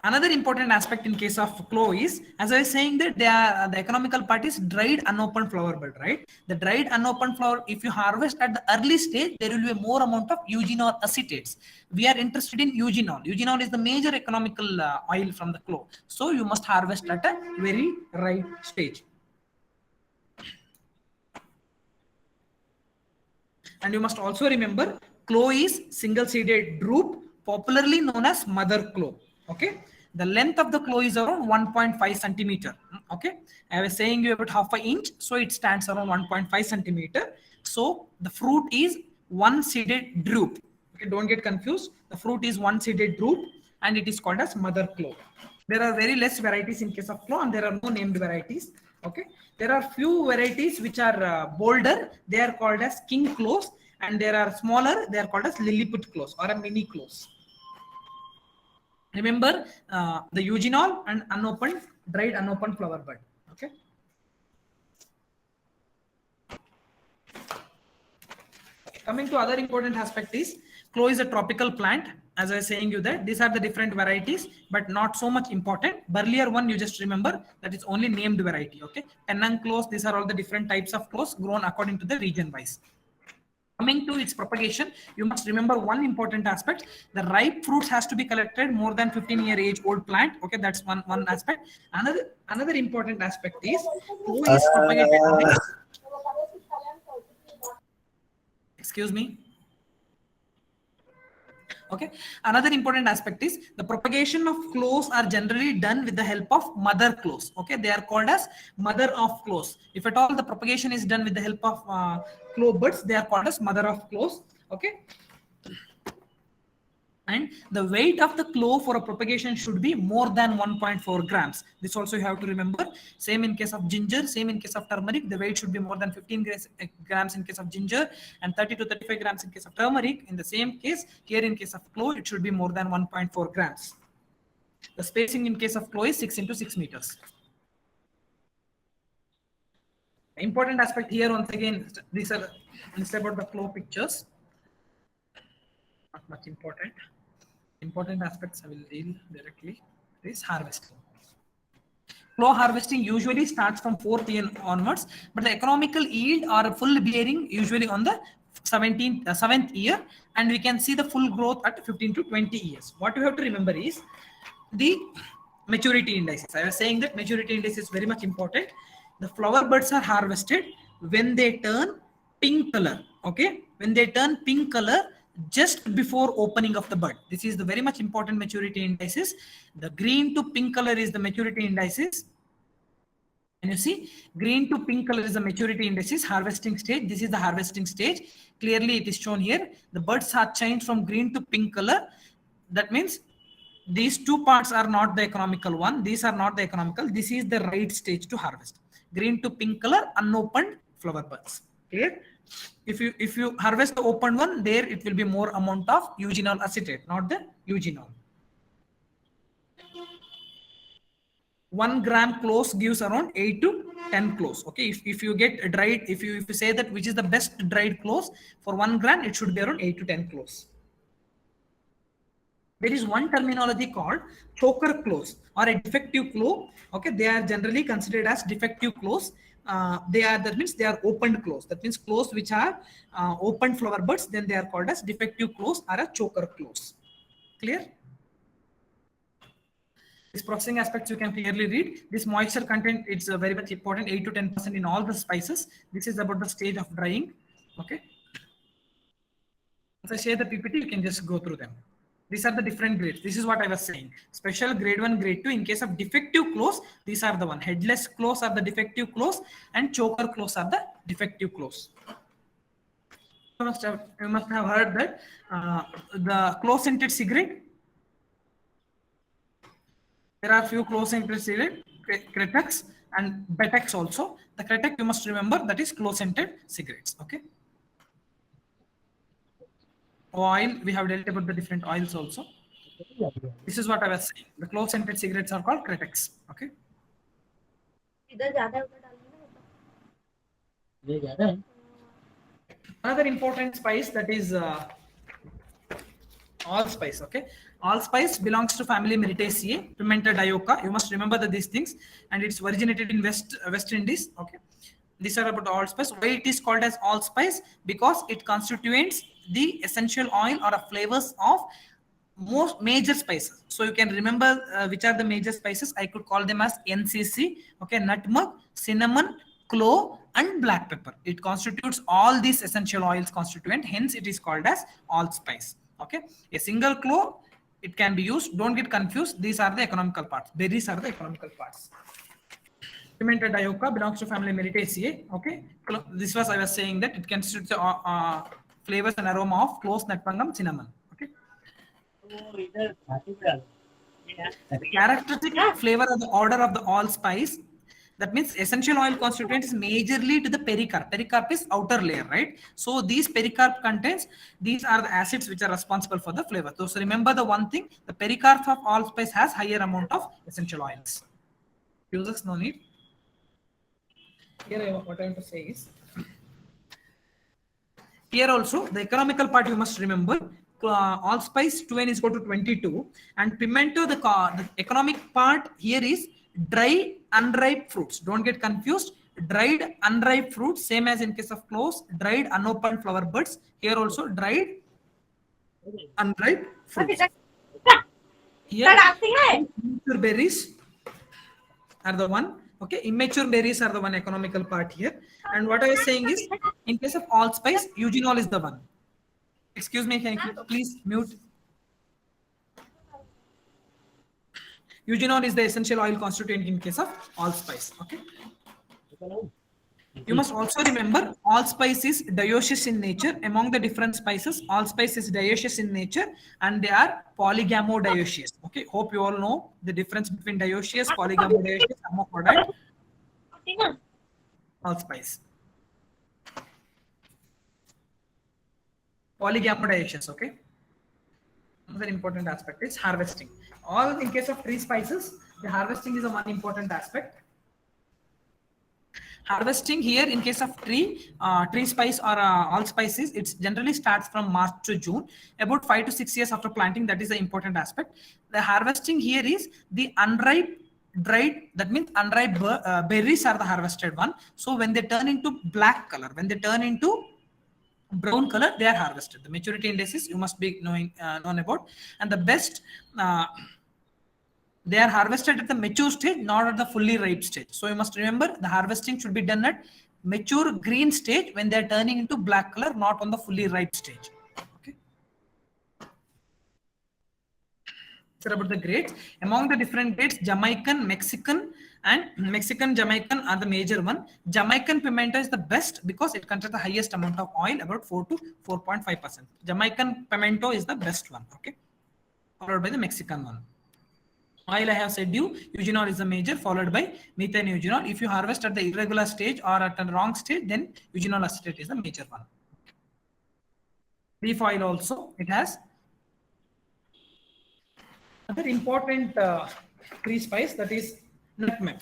Another important aspect in case of clove is, as I was saying, that they are, the economical part is dried unopened flower bud, right? The dried unopened flower, if you harvest at the early stage, there will be a more amount of eugenol acetates. We are interested in eugenol. Eugenol is the major economical oil from the clove, so you must harvest at a very ripe stage. And you must also remember, clove is single seeded drupe, popularly known as mother clove, okay. The length of the clove is around 1.5 centimeter, okay. I was saying you about half an inch, so it stands around 1.5 centimeter. So the fruit is one seeded drupe, okay. Don't get confused, the fruit is one seeded drupe and it is called as mother clove. There are very less varieties in case of clove, and there are no named varieties. Okay, there are few varieties which are bolder. They are called as king cloves, and there are smaller. They are called as lilliput cloves or a mini cloves. Remember the eugenol and unopened, dried unopened flower bud. Okay. Coming to other important aspect is clove is a tropical plant. As I was saying you that these are the different varieties, but not so much important. Earlier one you just remember that it's only named variety. Okay, Penang cloves. These are all the different types of cloves grown according to the region wise. Coming to its propagation, you must remember one important aspect. The ripe fruits has to be collected more than 15-year age old plant. Okay, that's one aspect. Another important aspect is clove is propagated with, excuse me. Okay, another important aspect is the propagation of cloves are generally done with the help of mother cloves. Okay, they are called as mother of cloves. If at all the propagation is done with the help of clove buds, they are called as mother of cloves. Okay, and the weight of the clove for a propagation should be more than 1.4 grams. This also you have to remember. Same in case of ginger, same in case of turmeric. The weight should be more than 15 grams in case of ginger and 30 to 35 grams in case of turmeric. In the same case, here in case of clove, it should be more than 1.4 grams. The spacing in case of clove is 6 into 6 meters. Important aspect here once again, these are this about the clove pictures. Not much important. Important aspects I will deal directly is harvesting. Clove harvesting usually starts from 4th year onwards, but the economical yield or full bearing usually on the 7th year, and we can see the full growth at 15 to 20 years. What you have to remember is the maturity indices. I was saying that maturity index is very much important. The flower buds are harvested when they turn pink color. Okay, when they turn pink color just before opening of the bud. This is the very much important maturity indices. The green to pink color is the maturity indices. And you see, green to pink color is the maturity indices, harvesting stage. This is the harvesting stage. Clearly, it is shown here. The buds are changed from green to pink color. That means these two parts are not the economical one. These are not the economical. This is the right stage to harvest. Green to pink color, unopened flower buds. Clear? If you harvest the open one, there it will be more amount of eugenol acetate, not the eugenol. 1 gram cloves gives around 8 to 10 cloves. Okay, if you get dried, if you say that which is the best dried cloves for 1 gram, it should be around 8 to 10 cloves. There is one terminology called choker cloves or a defective clove. Okay, they are generally considered as defective cloves. That means they are opened cloves. That means cloves which are opened flower buds, then they are called as defective cloves or a choker cloves. Clear? These processing aspects you can clearly read. This moisture content, it's very much important, 8 to 10% in all the spices. This is about the stage of drying. Okay. As I share the PPT, you can just go through them. These are the different grades. This is what I was saying. Special grade 1, grade 2. In case of defective cloves, these are the one. Headless cloves are the defective cloves and choker cloves are the defective cloves. You must have heard that the clove-scented cigarette. There are few clove-scented cigarette, Cretex and Betex also. The Cretex you must remember that is clove-scented cigarettes. Okay. Oil, we have dealt about the different oils also. This is what I was saying. The clove-scented cigarettes are called Cretex. Okay. Another important spice that is allspice. Okay, allspice belongs to family Myrtaceae, Pimenta dioica. You must remember that these things, and it's originated in West Indies. Okay, these are about allspice. Why it is called as allspice? Because it constitutes the essential oil or flavors of most major spices. So you can remember which are the major spices. I could call them as NCC. Okay, nutmeg, cinnamon, clove, and black pepper. It constitutes all these essential oils constituent. Hence, it is called as allspice. Okay, a single clove, it can be used. Don't get confused. These are the economical parts. Berries are the economical parts. Pimenta dioica belongs to family Myrtaceae. Okay, this was I was saying that it constitutes the flavors and aroma of cloves, nutmeg, cinnamon. Okay. The characteristic flavor of the order of the allspice. That means essential oil constituent is majorly to the pericarp. Pericarp is outer layer, right? So these pericarp contains, these are the acids which are responsible for the flavor. So remember the one thing, the pericarp of allspice has higher amount of essential oils. Users no need. Here what I want to say is, here also, the economical part you must remember, allspice 2n is equal to 22, and pimento, the economic part here is dry unripe fruits. Don't get confused. Dried unripe fruits, same as in case of cloves, dried unopened flower buds. Here also dried unripe fruits. Here, immature berries are the one. Okay, immature berries are the one economical part here. And what I was saying is, in case of allspice, eugenol is the one. Excuse me, can you please mute? Eugenol is the essential oil constituent in case of allspice. Okay. You must also remember allspice is dioecious in nature. Among the different spices, allspice is dioecious in nature and they are polygamodioecious. Okay. Hope you all know the difference between dioecious, polygamodioecious, hermaphrodite, allspice. Polygamodioecious. Okay. Another important aspect is harvesting. All in case of tree spices, the harvesting is a one important aspect. Harvesting here in case of tree spice or allspices, it generally starts from March to June, about 5 to 6 years after planting. That is the important aspect. The harvesting here is the unripe dried, that means unripe berries are the harvested one. So when they turn into black color, when they turn into brown color, they are harvested. The maturity indices you must be known about, and the best they are harvested at the mature stage, not at the fully ripe stage. So you must remember the harvesting should be done at mature green stage when they are turning into black color, not on the fully ripe stage. Okay. So about the grades, among the different grades, Jamaican, Mexican, and Mexican Jamaican are the major one. Jamaican pimento is the best because it contains the highest amount of oil, about 4 to 4.5%. Jamaican pimento is the best one. Okay, followed by the Mexican one. Oil I have said you, eugenol is the major, followed by methane eugenol. If you harvest at the irregular stage or at the wrong stage, then eugenol acetate is the major one. Leaf oil also, it has another important tree spice, that is nutmeg.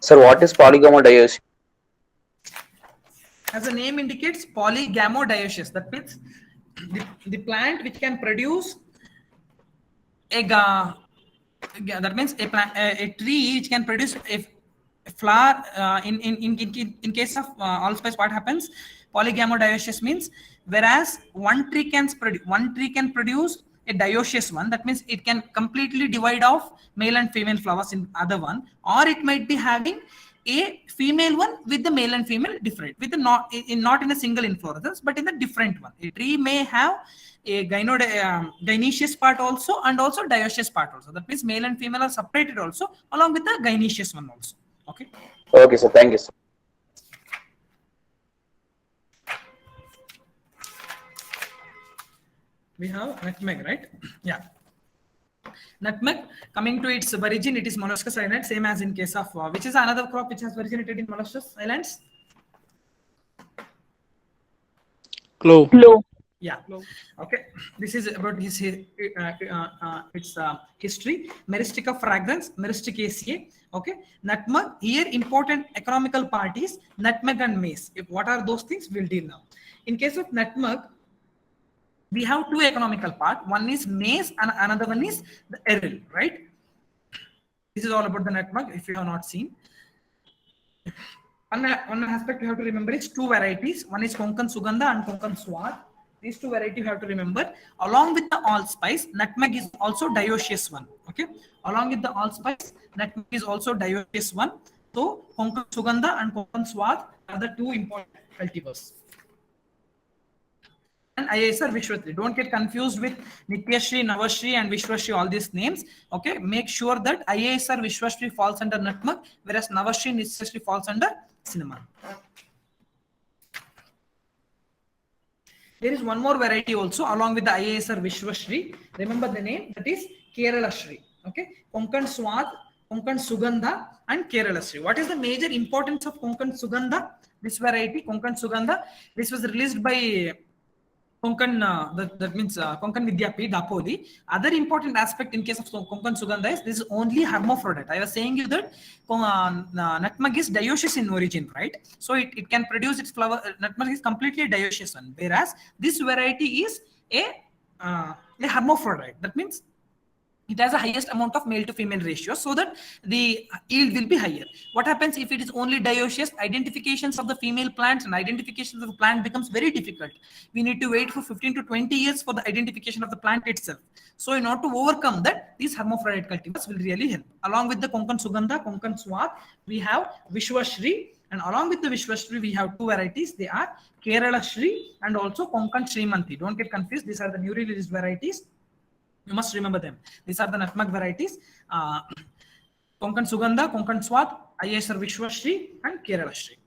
Sir, what is polygamodiosis? As the name indicates, polygamodioecious. That means the plant which can produce that means a tree which can produce a flower. In case of allspice, what happens? Polygamodioecious means, whereas one tree can produce a dioecious one. That means it can completely divide off male and female flowers in other one, or it might be having a female one with the male and female different, with the not in a single inflorescence, but in a different one. A tree may have a gynoecious part also and also dioecious part also. That means male and female are separated also along with the gynoecious one also. Okay. Okay, sir. Thank you, sir. We have nutmeg, right? Yeah. Nutmeg, coming to its origin, it is molluscous island, same as in case of which is another crop which has originated in molluscous islands. Clove. Yeah. Okay. This is about his its history. Meristica fragrans, Myristicaceae. Okay. Nutmeg. Here, important economical parties: nutmeg and mace. What are those things? We'll deal now. In case of nutmeg, we have two economical part. One is mace and another one is the eril. Right. This is all about the nutmeg. If you have not seen. One aspect you have to remember is two varieties. One is Konkan Sugandha and Konkan Swad. These two varieties you have to remember. Along with the allspice, nutmeg is also dioecious one. Okay. Along with the allspice, nutmeg is also dioecious one. So Konkan Sugandha and Konkan Swad are the two important cultivars. and IASR Vishwashri. Don't get confused with Nityashri, Navashri and Vishwashri, all these names. Okay, make sure that IASR Vishwashri falls under Natmag, whereas Navashri, Nityashri falls under cinnamon. There is one more variety also along with the IASR Vishwashri. Remember the name, that is Kerala Shri. Okay, Konkan Swad, Konkan Sugandha and Kerala Shri. What is the major importance of Konkan Sugandha? This variety, Konkan Sugandha, this was released by Konkan, that means Konkan Vidyapeeth, Dapoli. Other important aspect in case of Konkan Sugandha is this is only hermaphrodite. I was saying you that nutmeg is dioecious in origin, right? So it can produce its flower. Nutmeg is completely dioecious one, whereas this variety is a hermaphrodite. That means it has the highest amount of male to female ratio, so that the yield will be higher. What happens if it is only dioecious? Identifications of the female plants and identifications of the plant becomes very difficult. We need to wait for 15 to 20 years for the identification of the plant itself. So in order to overcome that, these hermaphrodite cultivars will really help. Along with the Konkan Sugandha, Konkan Swad, we have Vishwashri, and along with the Vishwashri, we have two varieties. They are Kerala Shri and also Konkan Shrimanti. Don't get confused. These are the newly released varieties. You must remember them. These are the nutmeg varieties. Konkan Sugandha, Konkan Swad, IASR Vishwashri and Kerala Shri.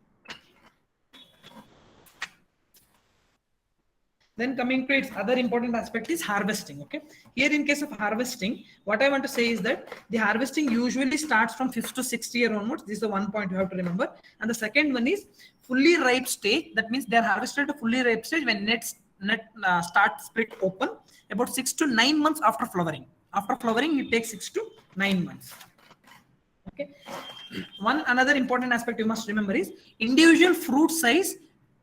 Then coming to its other important aspect is harvesting. Okay, here in case of harvesting, what I want to say is that the harvesting usually starts from 5th to 6th year onwards. This is the one point you have to remember. And the second one is fully ripe stage. That means they are harvested at a fully ripe stage when nut start split open about 6 to 9 months after flowering. After flowering, it takes 6 to 9 months. Okay. One another important aspect you must remember is individual fruit size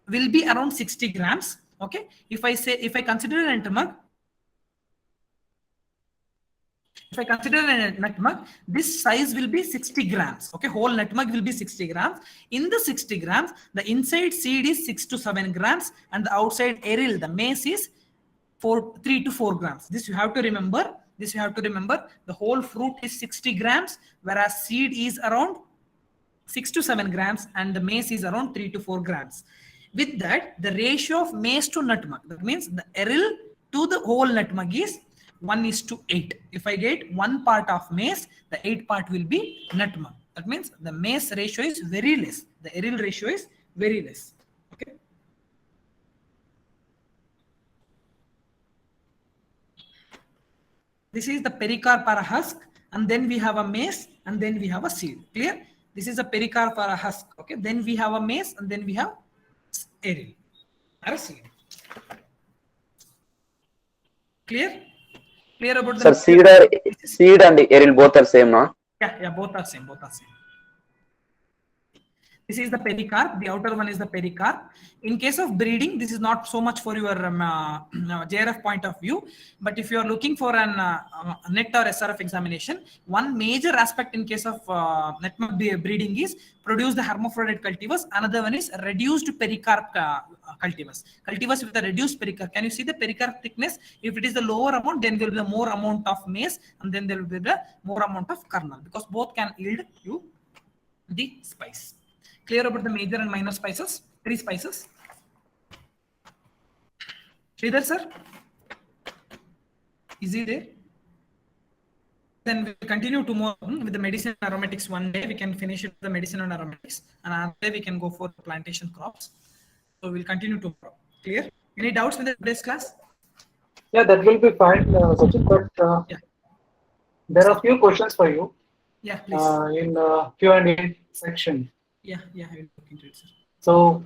will be around 60 grams. Okay, if I consider a nutmeg, this size will be 60 grams. Okay, whole nutmeg will be 60 grams. In the 60 grams, the inside seed is 6 to 7 grams, and the outside aril, the maize, is 3 to 4 grams. This you have to remember. The whole fruit is 60 grams, whereas seed is around 6 to 7 grams, and the maize is around 3 to 4 grams. With that, the ratio of maize to nutmeg, that means the aril to the whole nutmeg is 1:8. If I get 1 part of maize, the 8 part will be nutmeg. That means the maize ratio is very less. The aril ratio is very less. Okay. This is the pericarp or a husk, and then we have a maize, and then we have a seed. Clear? This is a pericarp or a husk. Okay. Then we have a maize, and then we have aril or a seed. Clear? Clear about the seed and aril both are same, no? Yeah, both are same. This is the pericarp. The outer one is the pericarp. In case of breeding, this is not so much for your JRF point of view. But if you are looking for an NET or SRF examination, one major aspect in case of nutmeg breeding is produce the hermaphrodite cultivars. Another one is reduced pericarp cultivars. Cultivars with a reduced pericarp. Can you see the pericarp thickness? If it is the lower amount, then there will be more amount of maize, and then there will be the more amount of kernel, because both can yield you the spice. Clear about the major and minor spices? 3 spices. Sridhar sir? Is he there? Then we'll continue tomorrow with the medicine and aromatics. One day we can finish it with the medicine and aromatics, and another day we can go for plantation crops. So we'll continue tomorrow. Clear? Any doubts with today's class? Yeah, that will be fine, Sachin, but yeah. There are a few questions for you. Yeah, please. In the Q&A section. Yeah, I will look into it, sir. So,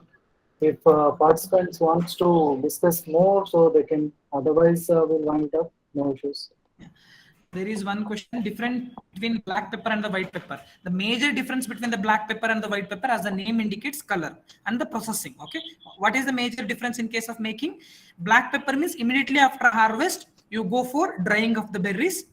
if participants wants to discuss more, so they can. Otherwise, we'll wind it up. No issues. Yeah. There is one question different between black pepper and the white pepper. The major difference between the black pepper and the white pepper, as the name indicates, color and the processing. Okay. What is the major difference in case of making? Black pepper means immediately after harvest, you go for drying of the berries.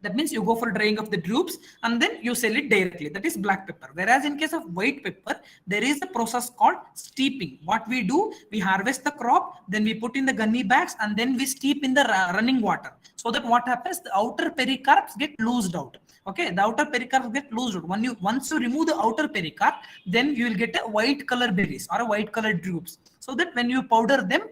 That means you go for drying of the drupes and then you sell it directly. That is black pepper. Whereas in case of white pepper, there is a process called steeping. What we do, we harvest the crop, then we put in the gunny bags, and then we steep in the running water. So that what happens, the outer pericarps get loosed out. Okay, the outer pericarps get loosed out. Once you remove the outer pericarp, then you will get a white color berries or a white color drupes. So that when you powder them,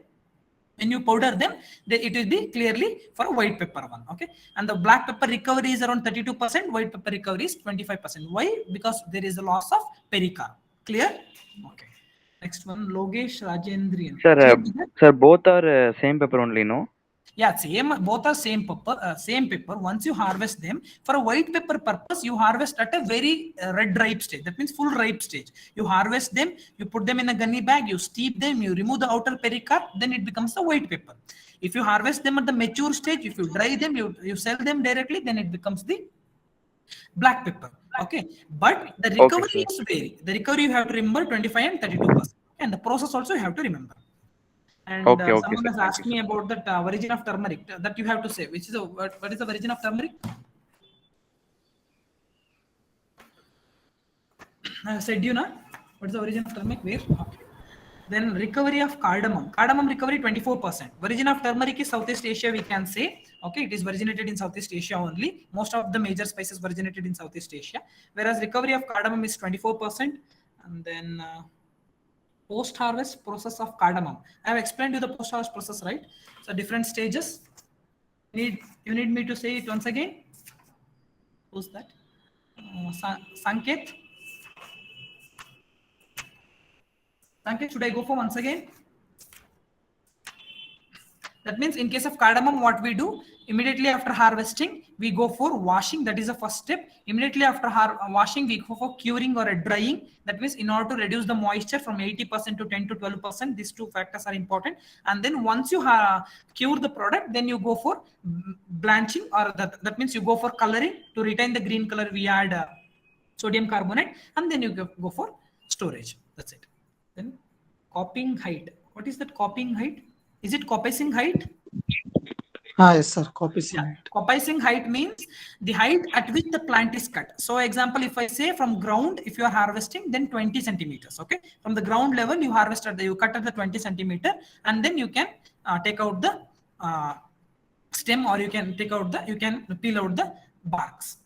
When you powder them, it will be clearly for a white pepper one. Okay, and the black pepper recovery is around 32%, white pepper recovery is 25%. Why? Because there is a loss of pericarp. Clear? Okay. Next one, Logesh Rajendrian. Sir, both are same pepper only, no? Yeah, same. Both are same pepper. Same pepper. Once you harvest them for a white pepper purpose, you harvest at a very red ripe stage. That means full ripe stage. You harvest them, you put them in a gunny bag, you steep them, you remove the outer pericarp, then it becomes a white pepper. If you harvest them at the mature stage, if you dry them, you sell them directly, then it becomes the black pepper. Okay, but the recovery is vary. The recovery you have to remember 25 and 32%, and the process also you have to remember. And someone sir. has asked me about that origin of turmeric that you have to say. Which is what is the origin of turmeric? Said you na? What is the origin of turmeric? Where? Okay. Then recovery of cardamom. Cardamom recovery 24%. Origin of turmeric is Southeast Asia, we can say. Okay, it is originated in Southeast Asia only. Most of the major spices originated in Southeast Asia. Whereas recovery of cardamom is 24%. And then post-harvest process of cardamom. I have explained you the post-harvest process, right? So different stages. You need me to say it once again? Who's that? Sanket? Sanket, should I go for once again? That means in case of cardamom, what we do, immediately after harvesting, we go for washing. That is the first step. Immediately after washing, we go for curing or drying. That means in order to reduce the moisture from 80% to 10 to 12%, these two factors are important. And then once you cure the product, then you go for blanching, or that means you go for coloring. To retain the green color, we add sodium carbonate, and then you go for storage. That's it. Then copying height. What is that copying height? Is it coppicing height? Yes, sir. Coppicing height. Coppicing height means the height at which the plant is cut. So example, if I say from ground, if you are harvesting, then 20 centimeters. Okay. From the ground level, you you cut at the 20 centimeter, and then you can take out the stem, or you can peel out the barks.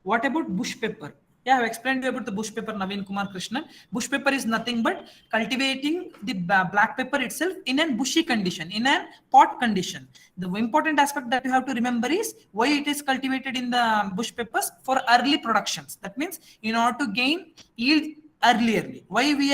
What about bush pepper? Yeah, I have explained to you about the bush pepper, Naveen Kumar Krishnan. Bush pepper is nothing but cultivating the black pepper itself in a bushy condition, in a pot condition. The important aspect that you have to remember is why it is cultivated in the bush peppers for early productions. That means in order to gain yield early. Why we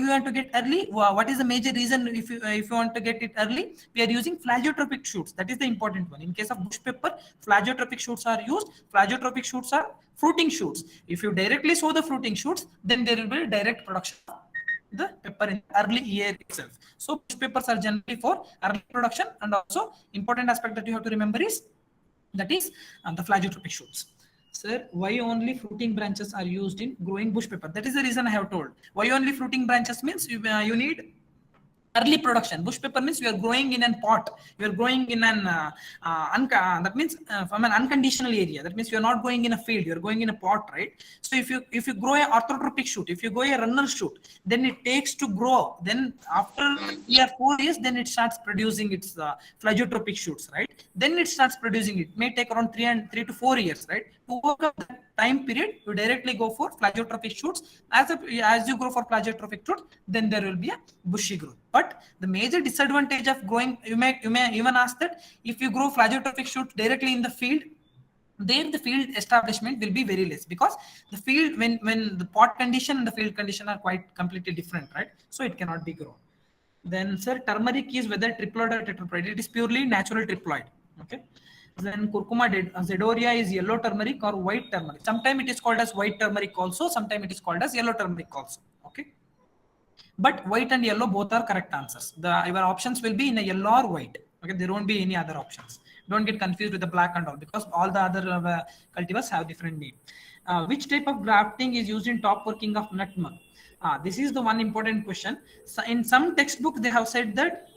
want to get early? What is the major reason? If you want to get it early, we are using phagotropic shoots. That is the important one. In case of bush pepper, phagotropic shoots are used. Phagotropic shoots are fruiting shoots. If you directly sow the fruiting shoots, then there will be direct production of the pepper in the early year itself. So bush peppers are generally for early production, and also important aspect that you have to remember is the phagotropic shoots. Sir, why only fruiting branches are used in growing bush pepper? That is the reason I have told. Why only fruiting branches means you need early production. Bush pepper means you are growing in a pot. You are growing in an that means from an unconditional area. That means you are not going in a field. You are going in a pot, right? So if you grow a orthotropic shoot, if you grow a runner shoot, then it takes to grow. Then after 3 or 4 years, then it starts producing its phagotropic shoots, right? Then it starts producing. It may take around 3 to 4 years, right? To overcome that time period, you directly go for phagotropic shoots. As you grow for phagotropic shoots, then there will be a bushy growth. But the major disadvantage of growing, you may even ask that if you grow phagotropic shoots directly in the field, there the field establishment will be very less, because the field, when the pot condition and the field condition are quite completely different, right? So it cannot be grown. Then, sir, turmeric is whether triploid or tetraploid. It is purely natural triploid. Okay. Then curcuma zedoria is yellow turmeric or white turmeric. Sometimes it is called as white turmeric also. Sometimes it is called as yellow turmeric also. Okay. But white and yellow both are correct answers. Your options will be in a yellow or white. Okay. There won't be any other options. Don't get confused with the black and all, because all the other cultivars have different name. Which type of grafting is used in top working of nutmeg? This is the one important question. So in some textbooks, they have said that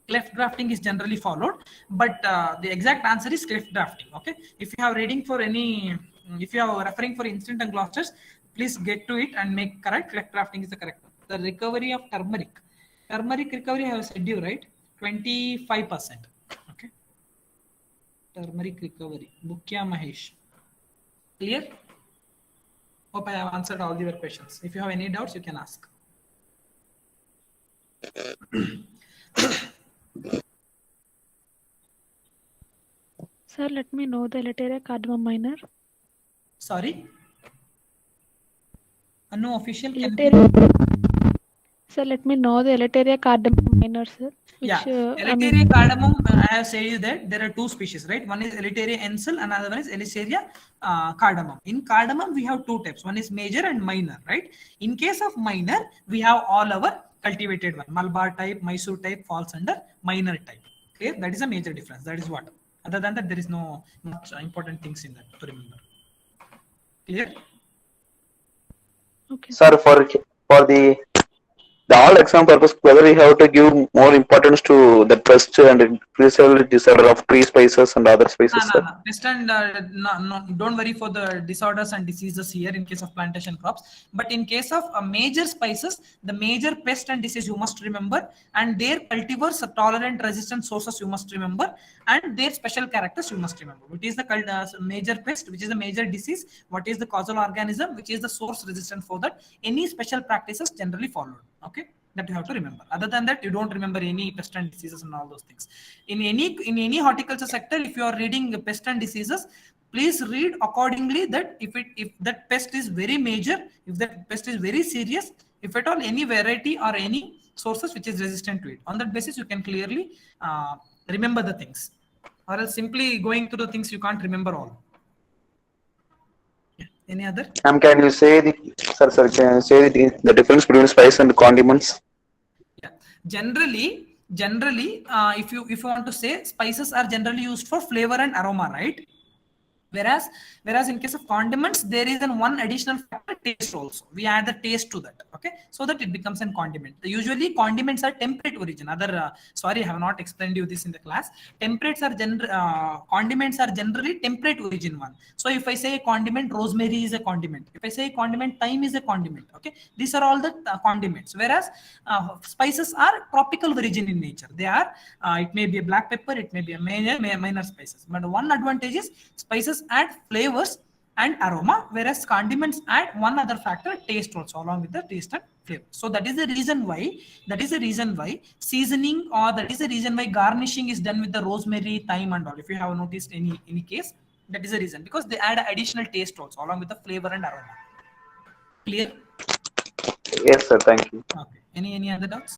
cleft grafting is generally followed, but the exact answer is cleft grafting. Okay, if you are reading for if you are referring for instant and glosses, please get to it and make correct. Cleft grafting is the correct one. The recovery of turmeric recovery, I have said you, right, 25%. Okay, turmeric recovery, Bukya Mahesh. Clear? Hope I have answered all your questions. If you have any doubts, you can ask. Sir, let me know the Eleuteria cardamom minor. Sorry? No official. Sir, let me know the Eleuteria cardamom minor, sir. Yeah, Eleuteria cardamom, I have said you that there are two species, right? One is Eleuteria ensel, another one is Eleuteria cardamom. In cardamom, we have two types. One is major and minor, right? In case of minor, we have all our cultivated one. Malabar type, Mysore type falls under minor type. Clear? That is a major difference. That is what. Other than that, there is no much important things in that to remember. Clear? Okay. Sir, for the all exam purpose, whether we have to give more importance to the pest and disorder of tree spices and other spices, sir? No. Pest and no, don't worry for the disorders and diseases here in case of plantation crops. But in case of major spices, the major pest and disease you must remember, and their cultivars, tolerant resistant sources you must remember, and their special characters you must remember. What is the major pest, which is the major disease, what is the causal organism, which is the source resistant for that, any special practices generally followed. Okay, that you have to remember. Other than that, you don't remember any pest and diseases and all those things. In any horticulture sector, if you are reading pest and diseases, please read accordingly that if that pest is very major, if that pest is very serious, if at all any variety or any sources which is resistant to it. On that basis, you can clearly remember the things. Or else simply going to the things you can't remember all. Yeah. Any other? Can you say can you say the difference between spice and condiments? Yeah. Generally, if you want to say, spices are generally used for flavor and aroma, right? Whereas in case of condiments, there is one additional factor, taste also. We add the taste to that, okay, so that it becomes a condiment. Usually condiments are temperate origin. Sorry, I have not explained you this in the class. Condiments are generally temperate origin one. So if I say a condiment, rosemary is a condiment. If I say a condiment, thyme is a condiment. Okay, these are all the condiments. Whereas spices are tropical origin in nature. They are it may be a black pepper, it may be a minor spices. But one advantage is spices add flavors and aroma, whereas condiments add one other factor, taste also, along with the taste and flavor. So that is the reason why seasoning, or that is the reason why garnishing is done with the rosemary, thyme and all. If you have noticed any case, that is the reason, because they add additional taste also along with the flavor and aroma. Clear? Yes, sir. Thank you. Okay. Any other doubts?